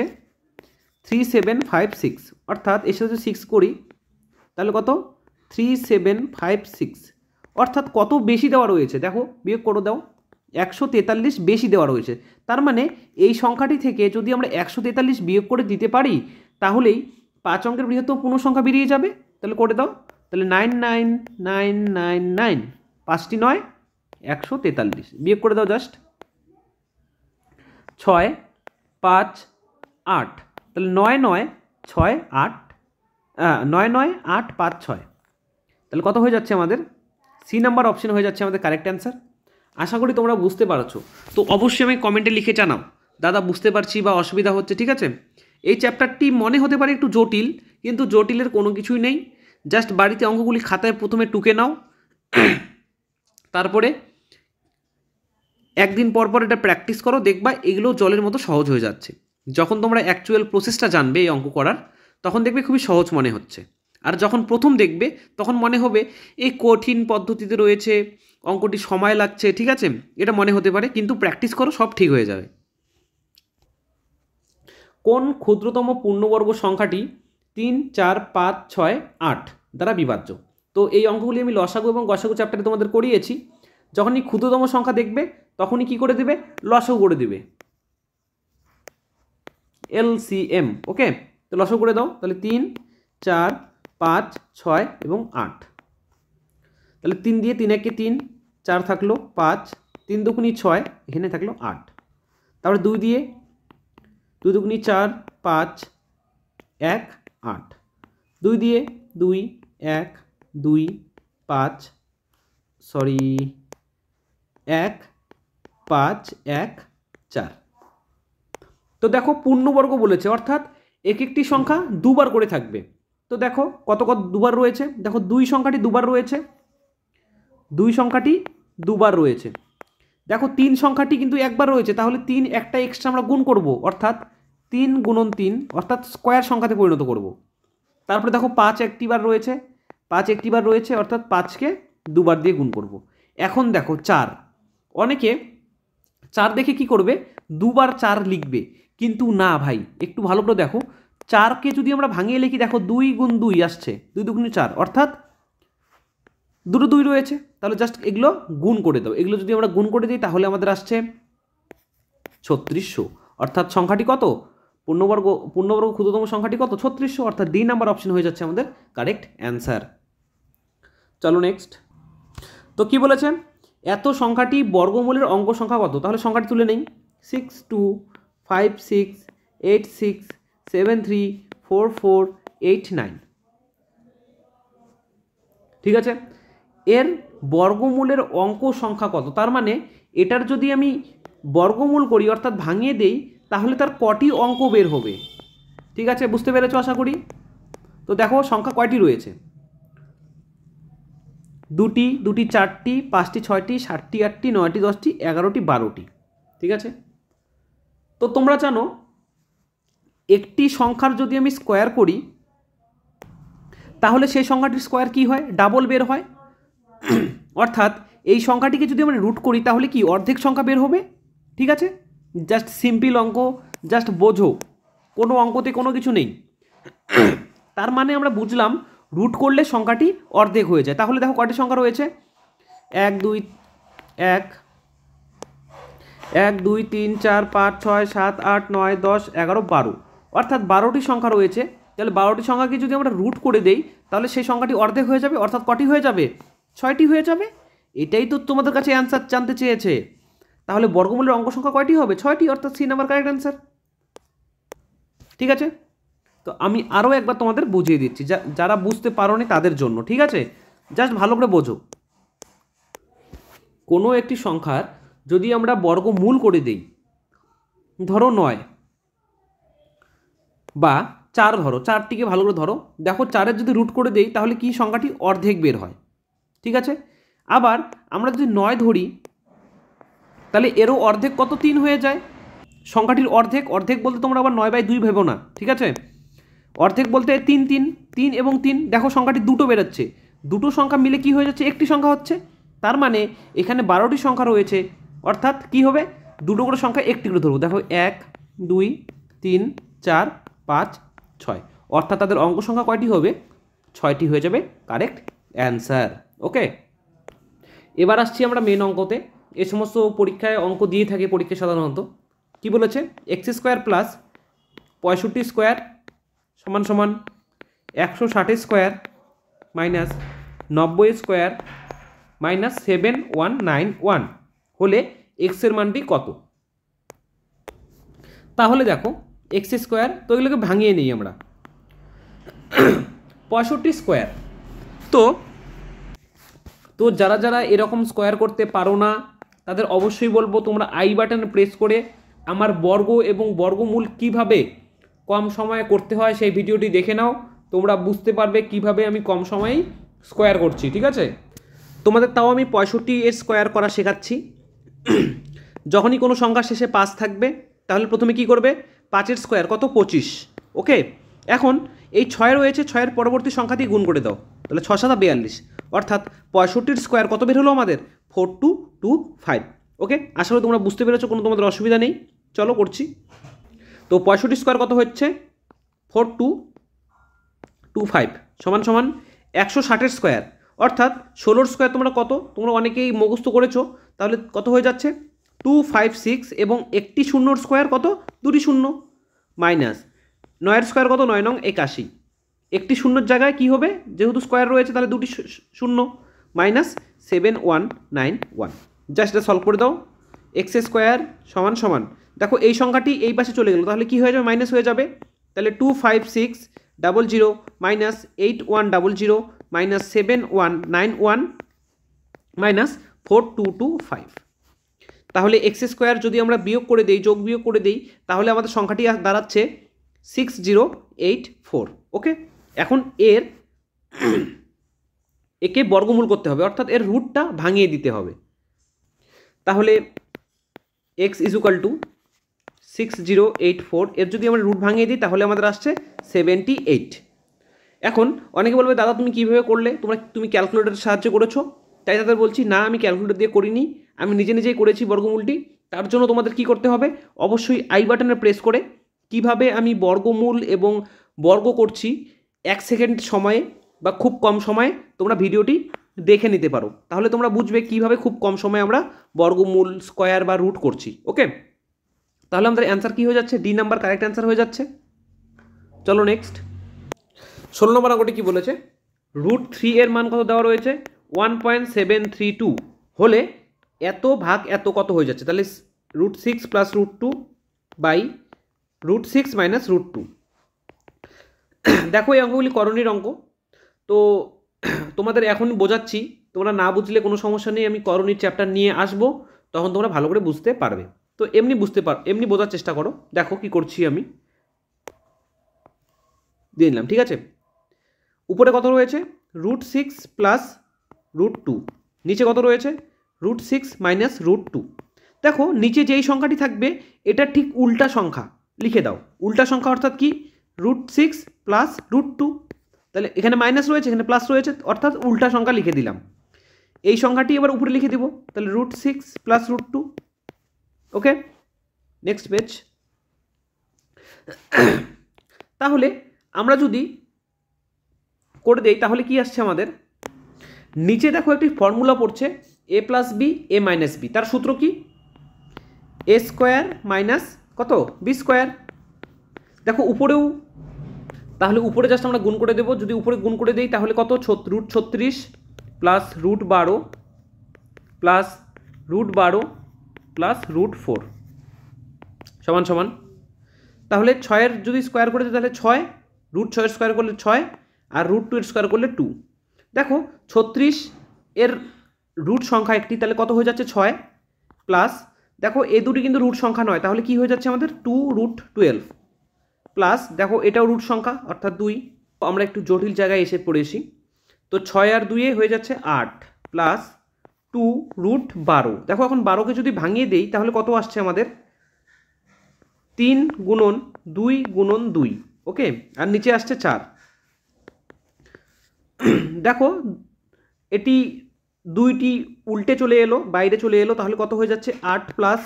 Speaker 1: 3756। অর্থাৎ এর সাথে যদি 6 করি তাহলে কত? 3756। অর্থাৎ কত বেশি দেওয়া রয়েছে দেখো, বিয়োগ করে দাও, 143 বেশি দেওয়া রয়েছে। তার মানে এই সংখ্যাটি থেকে যদি আমরা 143 বিয়োগ করে দিতে পারি তাহলেই 5 অঙ্কের বৃহত্তম পূর্ণ সংখ্যা বেরিয়ে যাবে। তাহলে করে দাও, তাহলে 99999, 5টি 9, 143 বিয়োগ করে দাও জাস্ট, 6 5 8, তাহলে 9 9 6 8, 9 9 8 5 6, তাহলে কত হয়ে যাচ্ছে আমাদের? সি নাম্বার অপশন হয়ে যাচ্ছে আমাদের কারেক্ট অ্যান্সার। আশা করি তোমরা বুঝতে পারছো। তো অবশ্যই আমি কমেন্টে লিখে জানাও দাদা বুঝতে পারছি বা অসুবিধা হচ্ছে। ঠিক আছে, এই চ্যাপ্টারটি মনে হতে পারে একটু জটিল, কিন্তু জটিলের কোনো কিছুই নেই। জাস্ট বাড়িতে অঙ্কগুলি খাতায় প্রথমে টুকে নাও, তারপরে একদিন পর পর এটা প্র্যাকটিস করো, দেখবা এগুলো জলের মতো সহজ হয়ে যাচ্ছে। যখন তোমরা অ্যাকচুয়াল প্রসেসটা জানবে এই অঙ্ক করার, তখন দেখবে খুবই সহজ মনে হচ্ছে। আর যখন প্রথম দেখবে তখন মনে হবে এই কঠিন পদ্ধতিতে রয়েছে, অঙ্কটি সময় লাগছে। ঠিক আছে, এটা মনে হতে পারে, কিন্তু প্র্যাকটিস করো, সব ঠিক হয়ে যাবে। কোন ক্ষুদ্রতম পূর্ণবর্গ সংখ্যাটি 3 4 5 6 8 দ্বারা বিভাজ্য? তো এই অঙ্কগুলি আমি লসাগু এবং গসাগু চ্যাপ্টারে তোমাদের করিয়েছি। যখনই ক্ষুদ্রতম সংখ্যা দেখবে তখনই কি করে দেবে? লসাগু করে দেবে, এলসিএম। ওকে, তো লসাগু করে দাও, তাহলে 3 4 5 6 এবং 8। তাহলে 3 দিয়ে 3 1 3, 4 থাকলো 5, 3 দুগুণী 6, এখানে থাকলো 8। তারপরে 2 দিয়ে 2 দুগুণী 4 5 1 8, 2 দিয়ে 2 1 2 5 1 5 1 4। তো দেখো পূর্ণবর্গ বলেছে, অর্থাৎ এক একটি সংখ্যা দুবার করে থাকবে। তো দেখো কত কত দুবার রয়েছে, দেখো 2 সংখ্যাটি দুবার রয়েছে, 2 সংখ্যাটি দুবার রয়েছে। দেখো 3 সংখ্যাটি কিন্তু একবার রয়েছে, তাহলে 3 একটা এক্সট্রা আমরা গুণ করব, অর্থাৎ 3 গুণন 3 অর্থাৎ স্কোয়ার সংখ্যাতে পরিণত করব। তারপরে দেখো 5 একটি বার রয়েছে, 5 একটি বার রয়েছে অর্থাৎ 5কে দুবার দিয়ে গুণ করব। এখন দেখো 4, অনেকে 4 দেখে কি করবে, দুবার 4 লিখবে, কিন্তু না ভাই, একটু ভালো করে দেখো, 4কে যদি আমরা ভাঙিয়ে লিখি, দেখো 2 গুণ 2 আসছে, 2 দুগুণে 4 অর্থাৎ দুটো 2 রয়েছে, তাহলে জাস্ট এগুলো গুণ করে দাও। এগুলো যদি আমরা গুণ করে দিই তাহলে আমাদের আসছে 3600, অর্থাৎ সংখ্যাটি কত, পূর্ণবর্গ ক্ষুদ্রতম সংখ্যাটি কত, 3600, অর্থাৎ ডি নাম্বার অপশন হয়ে যাচ্ছে আমাদের কারেক্ট অ্যান্সার। চলো নেক্সট। তো কি বলেছে, এত সংখ্যাটি বর্গমূলের অঙ্ক সংখ্যা কত, তাহলে সংখ্যাটি তুলে নেই, 6 2 5 6 8 6 7 3 4 4 8 9, ঠিক আছে। এর বর্গমূলের অঙ্ক সংখ্যা কত, তার মানে এটার যদি আমি বর্গমূল করি অর্থাৎ ভাঙিয়ে দেই তাহলে তার কটি অঙ্ক বের হবে, ঠিক আছে, বুঝতে পেরেছো আশা করি। তো দেখো সংখ্যা কয়টি রয়েছে, 2টি 2টি 4টি 5টি 6টি 7টি 8টি 9টি 10টি 11টি 12টি, ঠিক আছে। তো তোমরা জানো একটি সংখ্যার যদি আমি স্কোয়ার করি তাহলে সেই সংখ্যাটির স্কোয়ার কি হয়, ডাবল বের হয়, অর্থাৎ এই সংখ্যাটিকে যদি আমরা রুট করি তাহলে কি অর্ধেক সংখ্যা বের হবে, ঠিক আছে। জাস্ট সিম্পল অঙ্ক, জাস্ট বোঝো, কোনো অঙ্কতে কোনো কিছু নেই। তার মানে আমরা বুঝলাম রুট করলে সংখ্যাটি অর্ধেক হয়ে যায়। তাহলে দেখো কয়টি সংখ্যা রয়েছে, 1 2 1 1 2 3 4 5 6 7 8 9 10 11 12, অর্থাৎ 12টি সংখ্যা রয়েছে। তাহলে 12টি সংখ্যাকে যদি আমরা রুট করে দেই তাহলে সেই সংখ্যাটি অর্ধেক হয়ে যাবে, অর্থাৎ কটি হয়ে যাবে, 6টি হয়ে যাবে। এটাই তো তোমাদের কাছে অ্যান্সার জানতে চেয়েছে। তাহলে বর্গমূলের অঙ্ক সংখ্যা কয়টি হবে, 6টি, অর্থাৎ সি নাম্বার কারেক্ট অ্যান্সার, ঠিক আছে। তো আমি আরও একবার তোমাদের বুঝিয়ে দিচ্ছি, যারা বুঝতে পারোনি তাদের জন্য, ঠিক আছে, জাস্ট ভালো করে বোঝো। কোনো একটি সংখ্যার যদি আমরা বর্গমূল করে দেই, ধরো 9 বা 4 ধরো, 4টিকে ভালো করে ধরো, দেখো 4-এর যদি রুট করে দেই তাহলে কি সংখ্যাটি অর্ধেক বের হয়, ঠিক আছে। আবার আমরা যদি 9 ধরি তাহলে এরও অর্ধেক কত, 3 হয়ে যায়, সংখ্যাটির অর্ধেক। অর্ধেক বলতে তোমরা আবার 9/2 ভেবো না, ঠিক আছে। অর্ধেক বলতে 3 3 3 এবং 3, দেখো সংখ্যাটি দুটো বেরোচ্ছে, দুটো সংখ্যা মিলে কি হয়ে যাচ্ছে, একটি সংখ্যা হচ্ছে। তার মানে এখানে 12টি সংখ্যা রয়েছে, অর্থাৎ কি হবে, দুটো করে সংখ্যা একটি করে ধরবো, দেখো 1 2 3 4 5 6, অর্থাৎ তাদের অঙ্ক সংখ্যা কয়টি হবে, 6টি হয়ে যাবে কারেক্ট অ্যান্সার। ওকে, এবার আসছি আমরা মেন অঙ্কতে। এ সমস্ত পরীক্ষায় অঙ্ক দিয়ে থাকে পরীক্ষায় সাধারণত। কি বলেছে, x² প্লাস 65 স্কোয়ার সমান সমান 160 স্কোয়ার মাইনাস 90 স্কোয়ার মাইনাস 7191 হলে এক্সের মানটি কত। তাহলে দেখো x², তো এগুলোকে ভাঙিয়ে নিই আমরা, 65 স্কোয়ার। তো যারা যারা এরকম স্কোয়ার করতে পারো না তাদের অবশ্যই বলবো তোমরা আই বাটন প্রেস করে আমার বর্গ এবং বর্গমূল কিভাবে কম সময়ে করতে হয় সেই ভিডিওটি দেখে নাও, তোমরা বুঝতে পারবে কিভাবে আমি কম সময়েই স্কোয়ার করছি, ঠিক আছে। তোমাদের তাও আমি 65 স্কোয়ার করা শেখাচ্ছি। যখনই কোনো সংখ্যার শেষে 5 থাকবে তাহলে প্রথমে কি করবে, 5-এর স্কোয়ার কত, 25, ওকে। এখন এই 6 রয়েছে, 6-এর পরবর্তী সংখ্যা দিয়ে গুণ করে দাও, তাহলে 6 7 42, অর্থাৎ 65-এর স্কোয়ার কত বের হলো আমাদের, 4225, ওকে। আসলে তোমরা বুঝতে পেরেছো, কোনো তোমাদের অসুবিধা নেই, চলো করছি। তো 65 স্কোয়ার কত হচ্ছে, 4225 সমান সমান 160-এর স্কোয়ার, অর্থাৎ 16-এর স্কোয়ার তোমরা কত, তোমরা অনেকেই মুখস্থ করেছো, তাহলে কত হয়ে যাচ্ছে 256, এবং একটি শূন্যর স্কোয়ার কত, 2টি শূন্য, মাইনাস 9-এর স্কোয়ার কত, 9 নং 81, একটি শূন্যর জায়গায় কি হবে, যেহেতু স্কোয়ার রয়েছে তাহলে 2টি শূন্য, মাইনাস 7191। জাস্ট এটা সলভ করে দাও, x² সমান সমান, দেখো এই সংখ্যাটি এই পাশে চলে গেল, তাহলে কি হয়ে যাবে, মাইনাস হয়ে যাবে, তাহলে 25600 মাইনাস 8100 মাইনাস 7191 মাইনাস 4225। তাহলে x² যদি আমরা বিয়োগ করে দেই, যোগ বিয়োগ করে দেই, তাহলে আমাদের সংখ্যাটি দাঁড়াচ্ছে 6084। ওকে, এখন একে বর্গমূল করতে হবে, অর্থাৎ এর রুটটা ভাঙিয়ে দিতে হবে। তাহলে x ইজুকাল টু 6084, এর যদি আমরা রুট ভাঙিয়ে দিই তাহলে আমাদের আসছে 78। এখন অনেকে বলবে দাদা তুমি কীভাবে করলে, তুমি ক্যালকুলেটরের সাহায্য করেছো? তাই তাদের বলছি না, আমি ক্যালকুলেটর দিয়ে করিনি, আমি নিজে নিজেই করেছি বর্গমূলটি। তার জন্য তোমাদের কি করতে হবে, অবশ্যই আই বাটনে প্রেস করে কিভাবে আমি বর্গমূল এবং বর্গ করছি 1 সেকেন্ড সময়ে বা খুব কম সময়ে তোমরা ভিডিওটি দেখে নিতে পারো, তাহলে তোমরা বুঝবে কিভাবে খুব কম সময়ে আমরা বর্গমূল, স্কোয়ার বা রুট করছি। ওকে, তাহলে আমাদের অ্যান্সার কী হয়ে যাচ্ছে, ডি নাম্বার কারেক্ট অ্যান্সার হয়ে যাচ্ছে। চলো নেক্সট, 16 নম্বর অঙ্কটি কী বলেছে, √3 এর মান কত দেওয়া রয়েছে, 1.732 হলে এত ভাগ এত কত হয়ে যাচ্ছে, তাহলে √6 প্লাস √2 বাই √6 মাইনাস √2। দেখো এই অঙ্কগুলি করণীর অঙ্ক, তো তোমাদের এখন বোঝাচ্ছি, তোমরা না বুঝলে কোনো সমস্যা নেই, আমি করণীর চ্যাপ্টার নিয়ে আসবো, তখন তোমরা ভালো করে বুঝতে পারবে। তো এমনি বোঝার চেষ্টা করো। দেখো কি করছি আমি, দিয়ে নিলাম, ঠিক আছে। উপরে কত রয়েছে, √6 প্লাস √2, নিচে কত রয়েছে, √6 মাইনাস √2। দেখো নিচে যেই সংখ্যাটি থাকবে এটা ঠিক উল্টা সংখ্যা লিখে দাও, উল্টা সংখ্যা অর্থাৎ কি, √6 প্লাস √2, তাহলে এখানে মাইনাস রয়েছে এখানে প্লাস রয়েছে, অর্থাৎ উল্টা সংখ্যা লিখে দিলাম। এই সংখ্যাটি এবার উপরে লিখে দিব, তাহলে √6 প্লাস √2। ওকে, নেক্সট পেজ। তাহলে আমরা যদি করে দেই তাহলে কি আসছে আমাদের, নিচে দেখো একটি ফর্মুলা পড়ছে a plus B A minus B, তার সূত্র কি, এ স্কোয়ার মাইনাস কত, বি স্কোয়ার। দেখো উপরেও, তাহলে উপরে জাস্ট আমরা গুণ করে দেবো, যদি উপরে গুণ করে দেই তাহলে কত, √36 প্লাস √12 প্লাস √12 প্লাস √4 সমান সমান, তাহলে 6-এর যদি স্কোয়ার করে দিই তাহলে 6, √6 স্কোয়ার করলে 6, আর √2 এর স্কোয়ার করলে 2। দেখো 36 এর রুট সংখ্যা একটি, তাহলে কত হয়ে যাচ্ছে 6, প্লাস দেখো এ দুটি কিন্তু রুট সংখ্যা নয়, তাহলে কি হয়ে যাচ্ছে আমাদের 2√12, প্লাস দেখো এটাও রুট সংখ্যা অর্থাৎ 2, আমরা একটু জটিল জায়গায় এসে পড়েছি, তো 6 আর 2 হয়ে যাচ্ছে 8, প্লাস 2√12। দেখো এখন 12কে যদি ভাঙিয়ে দেই তাহলে কত আসছে আমাদের, 3 গুণন 2 গুণন 2। ওকে, আর নিচে আসছে 4। দেখো এটি দুইটি উল্টে চলে এলো, বাইরে চলে এলো, তাহলে কত হয়ে যাচ্ছে 8 প্লাস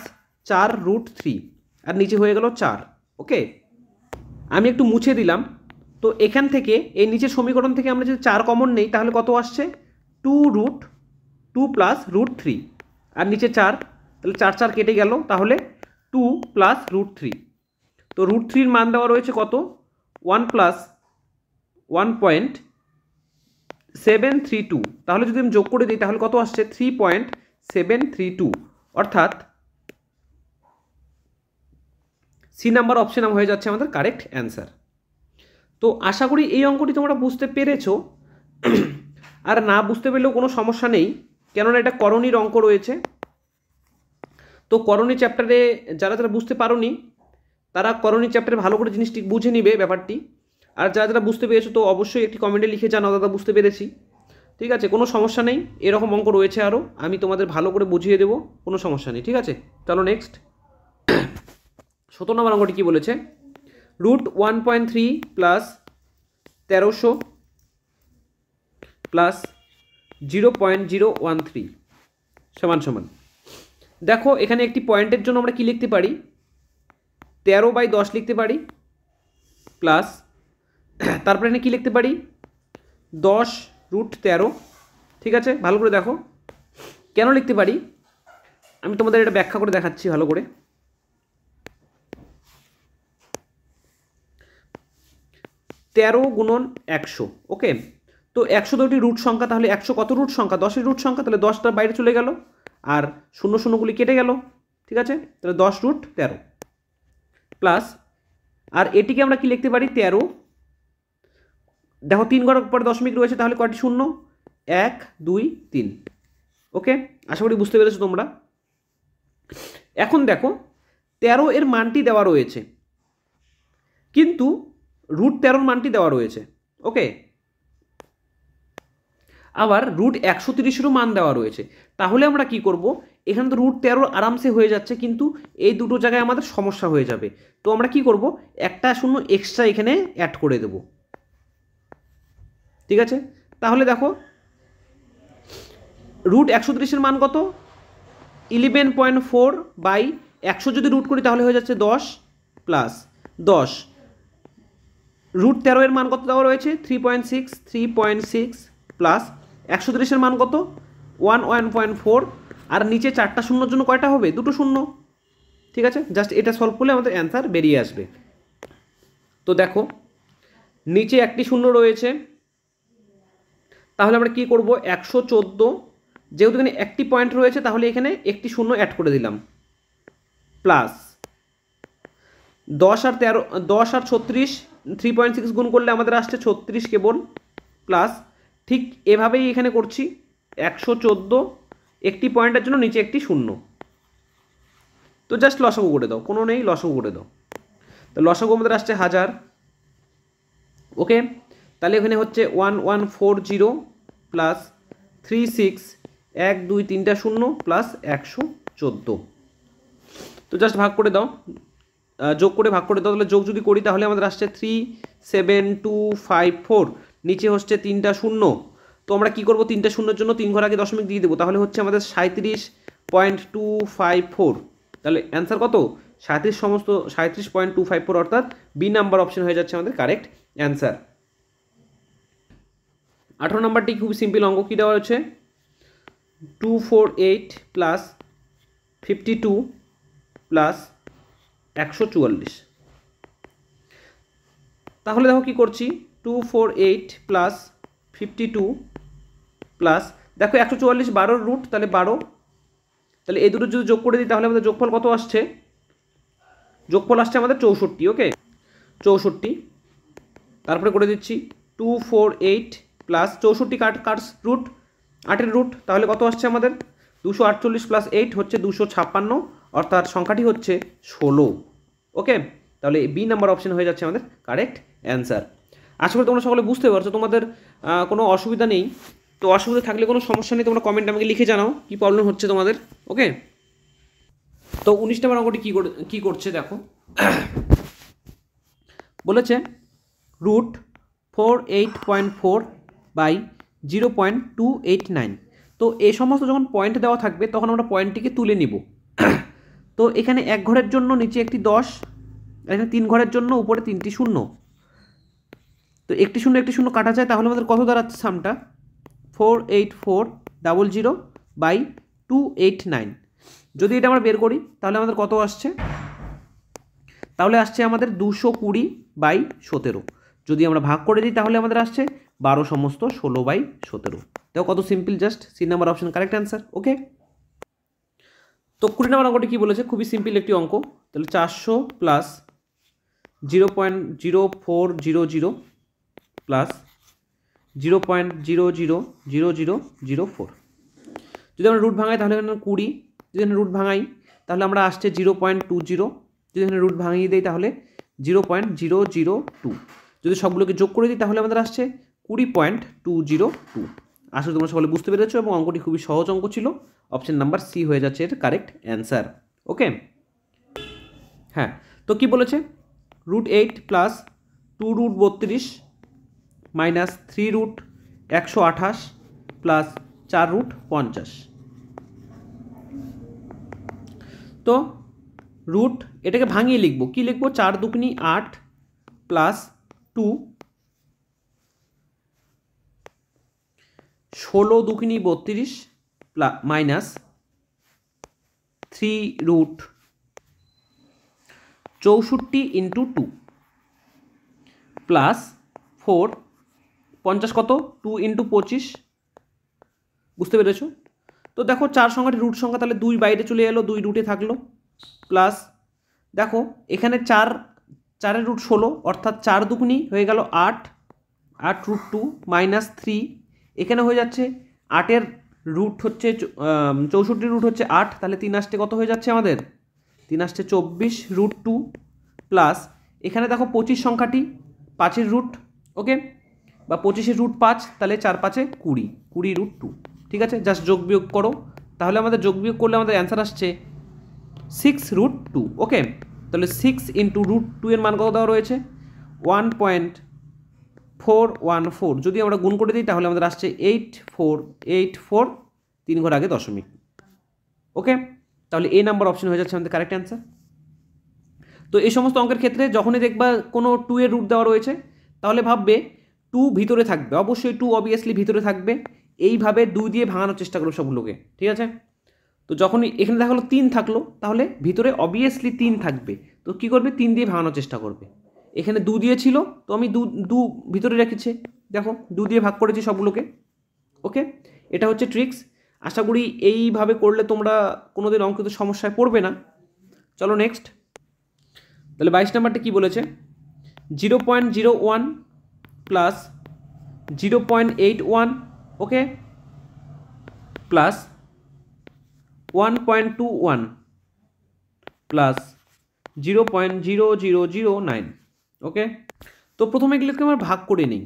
Speaker 1: 4√3, আর নিচে হয়ে গেল 4। ওকে, আমি একটু মুছে দিলাম, তো এখান থেকে এই নিচের সমীকরণ থেকে আমরা যদি 4 কমন নেই তাহলে কত আসছে, 2√2 প্লাস √3, আর নিচে 4, তাহলে 4 4 কেটে গেল, তাহলে 2 প্লাস √3। তো √3 মান দেওয়া রয়েছে কত, 1 প্লাস 1.732, তাহলে যদি আমি যোগ করে দিই তাহলে কত আসছে, 3.732, অর্থাৎ সি নাম্বার অপশন হয়ে যাচ্ছে আমাদের কারেক্ট অ্যান্সার। তো আশা করি এই অঙ্কটি তোমরা বুঝতে পেরেছো, আর না বুঝতে পারলেও কোনো সমস্যা নেই, কেননা এটা করণীর অঙ্ক রয়েছে। তো করণী চ্যাপ্টারে যারা যারা বুঝতে পারোনি তারা করণী চ্যাপ্টারে ভালো করে জিনিসটি বুঝে নিবে ব্যাপারটি, আর যারা যারা বুঝতে পেরেছো তো অবশ্যই একটি কমেন্টে লিখে জানাও দাদা বুঝতে পেরেছি। ঠিক আছে, কোনো সমস্যা নেই, এরকম অঙ্ক রয়েছে আরও, আমি তোমাদের ভালো করে বুঝিয়ে দেবো, কোনো সমস্যা নেই। ঠিক আছে, চলো নেক্সট। 17 নম্বর অঙ্কটি কী বলেছে, √1.3 প্লাস 1300 প্লাস 0.013 সমান সমান। দেখো এখানে একটি পয়েন্টের জন্য আমরা কি লিখতে পারি, 13/10 লিখতে পারি, প্লাস তারপরে এখানে কী লিখতে পারি, 10√13। ঠিক আছে, ভালো করে দেখো কেন লিখতে পারি, আমি তোমাদের এটা ব্যাখ্যা করে দেখাচ্ছি ভালো করে। 13 গুণন 100। ওকে, তো 100 দুটি রুট সংখ্যা, তাহলে 100 কত রুট সংখ্যা, 10-এর রুট সংখ্যা, তাহলে 10টা বাইরে চলে গেল আর 0 কেটে গেল। ঠিক আছে, তাহলে 10√13 প্লাস, আর এটিকে আমরা কি লিখতে পারি, 13, দেখো 3 ঘরের পরে দশমিক রয়েছে, তাহলে কয়টি শূন্য, 1 2 3। ওকে, আশা করি বুঝতে পেরেছো তোমরা। এখন দেখো 13 এর মানটি দেওয়া রয়েছে, কিন্তু √13 মানটি দেওয়া রয়েছে। ওকে, আবার √130-এরও মান দেওয়া রয়েছে। তাহলে আমরা কি করব, এখানে তো √13 আরামসে হয়ে যাচ্ছে, কিন্তু এই দুটো জায়গায় আমাদের সমস্যা হয়ে যাবে। তো আমরা কি করব, একটা শূন্য এক্সট্রা এখানে অ্যাড করে দেব। ঠিক আছে, তাহলে দেখো √130-এর মান কত, 11.4 বাই 100 যদি রুট করি তাহলে হয়ে যাচ্ছে 10 প্লাস 10। √13 এর মান কত দেওয়া রয়েছে, 3.6 প্লাস 130-এর মান কত 1.4, আর নিচে 4টা শূন্যর জন্য কয়টা হবে, 2টো শূন্য। ঠিক আছে, জাস্ট এটা সলভ করলে আমাদের অ্যান্সার বেরিয়ে আসবে। তো দেখো নিচে একটি শূন্য রয়েছে, তাহলে আমরা কি করব, 114, যেহেতু এখানে একটি পয়েন্ট রয়েছে তাহলে এখানে একটি শূন্য অ্যাড করে দিলাম, প্লাস 10 আর 36, 3.6 গুণ করলে আমাদের আসছে 36 কেবল, প্লাস ঠিক এভাবেই এখানে করছি 114, একটি পয়েন্টের জন্য নিচে একটি শূন্য। তো জাস্ট লসাগু করে দাও, কোনো নেই, লসাগু করে দাও। তো লসাগু আমাদের আসছে 1000। ওকে, তাহলে এখানে হচ্ছে 1140 প্লাস 36, 1 2 3টা শূন্য প্লাস 114। তো জাস্ট ভাগ করে দাও, যোগ করে ভাগ করে দাও। তাহলে যোগ যদি করি তাহলে আমাদের আসছে 37254, নিচে হচ্ছে 3টা শূন্য। তো আমরা কি করব, 3টা শূন্যের জন্য 3 ঘর আগে দশমিক দিয়ে দেবো, তাহলে হচ্ছে আমাদের 37.254। তাহলে অ্যান্সার কত, 37.254, অর্থাৎ বি নাম্বার অপশন হয়ে যাচ্ছে আমাদের কারেক্ট অ্যান্সার। 18 নাম্বারটি খুব সিম্পল অঙ্ক, কী দেওয়া হচ্ছে, 248 প্লাস 52 প্লাস 144। তাহলে দেখো কি করছি, 248 প্লাস 52 প্লাস দেখো 144, 12 রুট, তাহলে 12, তাহলে এই দুটো যদি যোগ করে দিই তাহলে আমাদের যোগফল কত আসছে, যোগফল আসছে আমাদের 64। ওকে, 64, তারপরে করে দিচ্ছি 248 প্লাস 64 কাটস রুট, 8-এর রুট, তাহলে কত আসছে আমাদের 248 প্লাস 8 হচ্ছে 256, অর্থাৎ সংখ্যাটি হচ্ছে 16। ওকে, তাহলে বি নাম্বার অপশন হয়ে যাচ্ছে আমাদের কারেক্ট অ্যান্সার। আশা করি তোমরা সকলে বুঝতে পারছো, তোমাদের কোনো অসুবিধা নেই। তো অসুবিধা থাকলে কোনো সমস্যা নেই, তোমরা কমেন্ট আমাকে লিখে জানাও কী প্রবলেম হচ্ছে তোমাদের। ওকে, তো 19 নম্বর অঙ্কটি কী করছে দেখো, বলেছে √48.4 বাই 0.289। তো এই সমস্ত যখন পয়েন্ট দেওয়া থাকবে তখন আমরা পয়েন্টটিকে তুলে নিব। তো এখানে এক ঘরের জন্য নিচে একটি 10, এখানে 3 ঘরের জন্য উপরে 3টি শূন্য। তো একটি শূন্য কাটা যায়, তাহলে আমাদের কত দাঁড়াচ্ছে সামটা, 48400 বাই 289। যদি এটা আমরা বের করি তাহলে আমাদের কত আসছে, তাহলে আসছে আমাদের 220 বাই 17। যদি আমরা ভাগ করে দিই তাহলে আমাদের আসছে 12 সমস্ত 16 বাই 17। দেখো কত simple, just C number option correct answer. Okay, তো 20 নম্বর অঙ্কটি কী বলেছে, খুবই সিম্পল একটি অঙ্ক। তাহলে 400 প্লাস 0.0400 প্লাস 0.000004। যদি আমরা রুট ভাঙাই তাহলে এখানে 20, যদি এখানে রুট ভাঙাই তাহলে আমরা আসছে 0.20, যদি এখানে রুট ভাঙিয়ে দিই তাহলে 0.002, যদি সবগুলোকে যোগ করে দিই তাহলে আমাদের আসছে 20.202। আসলে তোমরা সকলে বুঝতে পেরেছো এবং অঙ্কটি খুবই সহজ অঙ্ক ছিল। অপশন নাম্বার সি হয়ে যাচ্ছে এর কারেক্ট অ্যান্সার। ওকে, হ্যাঁ, তো কি বলেছে, √8 প্লাস 2√32 মাইনাস 3√128 প্লাস 4√50। তো রুট এটাকে ভাঙিয়ে লিখব, কি লিখব, 4 দুগুনি 8 প্লাস 2, 16 দুগুনি 32 মাইনাস 3√64 ইন্টু 2 প্লাস 4, 50 কত, 2 ইন্টু 25, বুঝতে পেরেছো। তো দেখো 4 সংখ্যাটি রুট সংখ্যা, তাহলে 2 বাইরে চলে এলো, 2 রুটে থাকলো, প্লাস দেখো এখানে 4-এর রুট 16, অর্থাৎ 4 দুগুনি হয়ে গেল 8, 8√2 মাইনাস 3, এখানে হয়ে যাচ্ছে 8-এর রুট হচ্ছে 64 রুট হচ্ছে 8, তাহলে 3 আসতে কত হয়ে যাচ্ছে আমাদের, 3 আসতে 24√2 প্লাস এখানে দেখো 25 সংখ্যাটি 5-এর রুট, ওকে, বা 25-এর রুট 5, তাহলে 4-5 20, 20 রুট 2, ঠিক আছে। জাস্ট যোগ বিয়োগ করো, তাহলে আমাদের যোগ বিয়োগ করলে আমাদের অ্যান্সার আসছে 6 রুট 2, ওকে। তাহলে 6 ইন্টু রুট 2 এর মান কত দেওয়া রয়েছে 1.414, যদি আমরা গুণ করে দিই তাহলে আমাদের আসছে 8484, 3 ঘর আগে দশমিক, ওকে। তাহলে এ নাম্বার অপশন হয়ে যাচ্ছে আমাদের কারেক্ট অ্যান্সার। তো এই সমস্ত অঙ্কের ক্ষেত্রে যখনই দেখবা কোনো 2 এর রুট দেওয়া রয়েছে তাহলে ভাববে 2 ভিতরে থাকবে, অবশ্যই 2 অবভিয়াসলি ভিতরে থাকবে, এইভাবে 2 দিয়ে ভাঙানোর চেষ্টা করো সবগুলোকে, ঠিক আছে। তো যখনই এখানে দেখা হলো 3 থাকলো তাহলে ভিতরে অবভিয়াসলি 3 থাকবে, তো কী করবে 3 দিয়ে ভাঙানোর চেষ্টা করবে। এখানে 2 দিয়েছিল তো আমি 2 ভিতরে রেখেছি, দেখো 2 দিয়ে ভাগ করেছি সবগুলোকে, ওকে। এটা হচ্ছে ট্রিক্স। আশা করি এইভাবে করলে তোমরা কোনোদিন অঙ্কিত সমস্যায় পড়বে না। চলো নেক্সট। তাহলে 22 নাম্বারটা কী বলেছে 0.01 প্লাস 0.81, ওকে, প্লাস 1.21 প্লাস 0.0009, ওকে। তো প্রথমে এগুলোকে আমরা ভাগ করে নিই।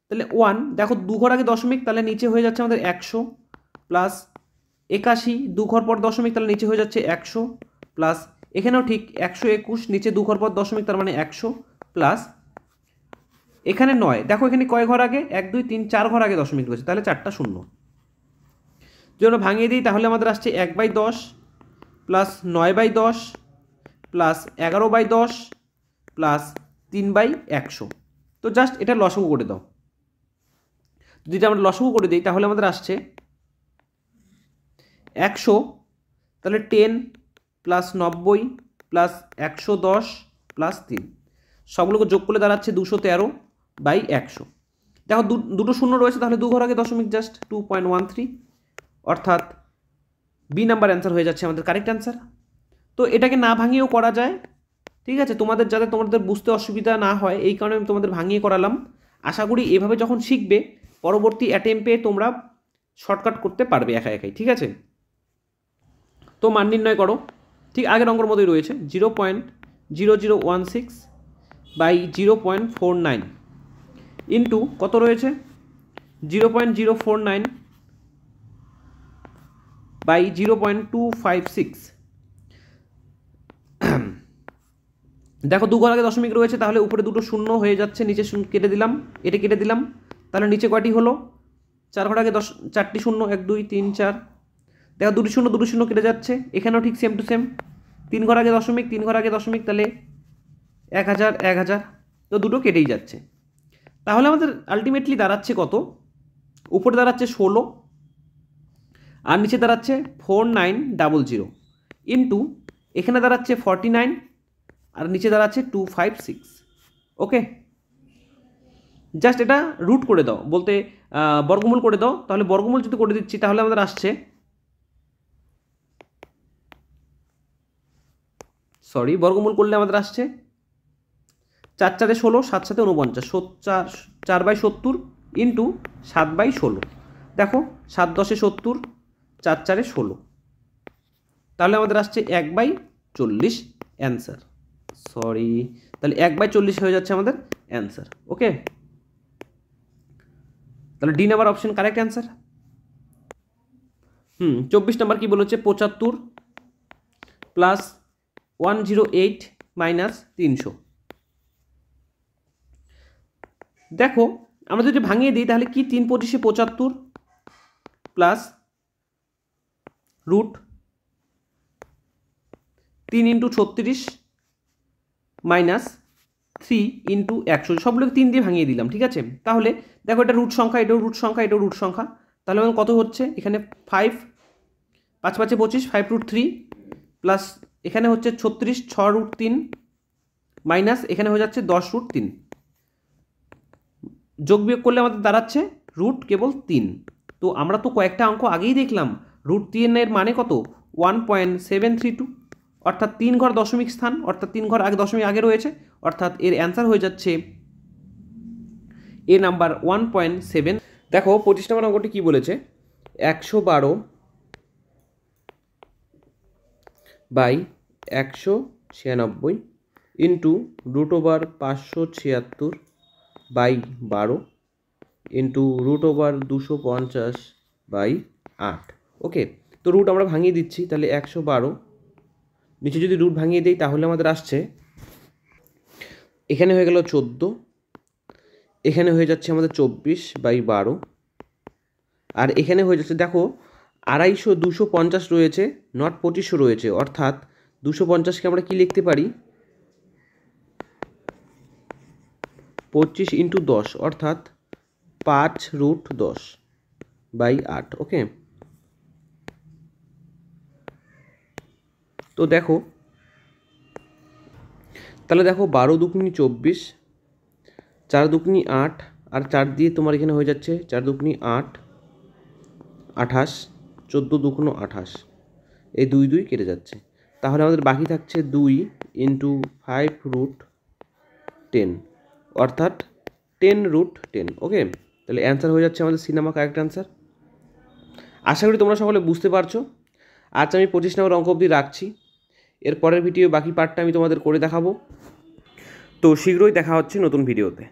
Speaker 1: তাহলে 1 দেখো 2 ঘর আগে দশমিক, তাহলে নিচে হয়ে যাচ্ছে আমাদের 100, প্লাস 81 2 ঘর পর দশমিক, তাহলে নিচে হয়ে যাচ্ছে 100, প্লাস এখানেও ঠিক 121 নিচে 2 ঘর পর দশমিক, তার মানে 100, প্লাস এখানে 9 দেখো এখানে কয় ঘর আগে 1 2 3 4 ঘর আগে দশমিক রয়েছে, তাহলে 4টা শূন্য। যদি আমরা ভাঙিয়ে দিই তাহলে আমাদের আসছে 1/10 প্লাস 9/10 প্লাস 11/10 প্লাস 3/100। তো জাস্ট এটা লসাগু করে দাও। যদি আমরা লসাগু করে দিই তাহলে আমাদের আসছে 100, তাহলে 10 প্লাস 90 প্লাস 110 প্লাস 3, সবগুলোকে যোগ করলে দাঁড়াচ্ছে 213/100। দেখো দুটো শূন্য রয়েছে, তাহলে 2 ঘর আগে দশমিক, জাস্ট 2.13, অর্থাৎ বি নাম্বার অ্যান্সার হয়ে যাচ্ছে আমাদের কারেক্ট অ্যান্সার। তো এটাকে না ভাঙিয়েও করা যায়, ঠিক আছে, যাতে তোমাদের বুঝতে অসুবিধা না হয় এই কারণে আমি তোমাদের ভাঙিয়ে করালাম। আশা করি এভাবে যখন শিখবে পরবর্তী অ্যাটেম্পে তোমরা শর্টকাট করতে পারবে একা একাই, ঠিক আছে। তো মান নির্ণয় করো, ঠিক আগের অঙ্কের মতোই রয়েছে 0.0016 বাই 0.49 ইন্টু কত রয়েছে 0.049 বাই 0.256। দেখো 2 ঘর আগে দশমিক রয়েছে, তাহলে উপরে দুটো শূন্য হয়ে যাচ্ছে, নিচে কেটে দিলাম, এটা কেটে দিলাম, তাহলে নিচে কয়টি হলো 4 ঘর আগে 4টি শূন্য, 1 2 3 4, দেখো দুটো শূন্য কেটে যাচ্ছে, এখানেও ঠিক সেম টু সেম, 3 ঘর আগে দশমিক 3 ঘর আগে দশমিক, তাহলে 1000 1000, তো দুটো কেটেই যাচ্ছে। তাহলে আমাদের আলটিমেটলি দাঁড়াচ্ছে কত, উপরে দাঁড়াচ্ছে 16 আর নিচে দাঁড়াচ্ছে 4900 ইন্টু এখানে দাঁড়াচ্ছে 49 আর নিচে দাঁড়াচ্ছে 256, ওকে। জাস্ট এটা রুট করে দাও, বলতে বর্গমূল করে দাও, তাহলে বর্গমূল যদি করে দিচ্ছি তাহলে আমাদের আসছে বর্গমূল করলে আমাদের আসছে 4 4 16 7 7 49, 4/70 ইন্টু 7/16, দেখো 7 10 70 4 4 16, তাহলে আমাদের আসছে 1/40 অ্যান্সার, তাহলে 1/40 হয়ে যাচ্ছে আমাদের অ্যান্সার, ওকে। তাহলে D number option correct answer. 24 number কি বলেছে 75 প্লাস 108 মাইনাস 300। দেখো আমরা যদি ভাঙিয়ে দিই তাহলে কি 3 25 75 plus root 3 into 36 minus 3 into 100, সবগুলোকে 3 দিয়ে ভাঙিয়ে দিলাম, ঠিক আছে। তাহলে দেখো এটা রুট সংখ্যা, এটাও রুট সংখ্যা, এটাও রুট সংখ্যা, তাহলে আমার কত হচ্ছে এখানে 5 5 5 25 5 রুট 3 প্লাস এখানে হচ্ছে 36 6 রুট 3 মাইনাস এখানে হয়ে যাচ্ছে 10 রুট 3, যোগ বিয়োগ করলে আমাদের দাঁড়াচ্ছে রুট কেবল 3। তো আমরা তো কয়েকটা অঙ্ক আগেই দেখলাম রুট 3 এর মানে কত 1.732, অর্থাৎ 3 ঘর দশমিক স্থান, অর্থাৎ 3 ঘর আগে দশমিক আগে রয়েছে, অর্থাৎ এর অ্যান্সার হয়ে যাচ্ছে এ নাম্বার 1.7। দেখো 25 নম্বর অঙ্কটি কী বলেছে 112 by 196 into root over 576 by 12 into root over 250 by 8। Okay, তো রুট আমরা ভাঙিয়ে দিচ্ছি, তাহলে 112 নিচে যদি রুট ভাঙিয়ে দিই তাহলে আমাদের আসছে, এখানে হয়ে গেল 14, এখানে হয়ে যাচ্ছে আমাদের 24 বাই 12, আর এখানে হয়ে যাচ্ছে দেখো 250 250 রয়েছে, নট 2500 রয়েছে, অর্থাৎ 250কে আমরা কি লিখতে পারি 25 ইন্টু 10, অর্থাৎ 5√10 বাই 8। ওকে, তো দেখো তাহলে দেখো 12 দুগুনি 24, 4 দুগুনি 8, আর 4 দিয়ে তোমার এখানে হয়ে যাচ্ছে 4 দুগুনি 8, 28, 14 দুগুনো 28, এই 2 2 কেটে যাচ্ছে, তাহলে আমাদের বাকি থাকছে 2 ইন্টু 5√10, অর্থাৎ 10√10। ওকে, তাহলে অ্যান্সার হয়ে যাচ্ছে আমাদের সিনেমা কারেক্ট অ্যান্সার। আশা করি তোমরা সকলে বুঝতে পারছো। আজ আমি 25 নম্বর অঙ্ক অবধি রাখছি, এর পরের ভিডিও বাকি পার্টটা আমি তোমাদের করে দেখাবো। তো শীঘ্রই দেখা হচ্ছে নতুন ভিডিওতে।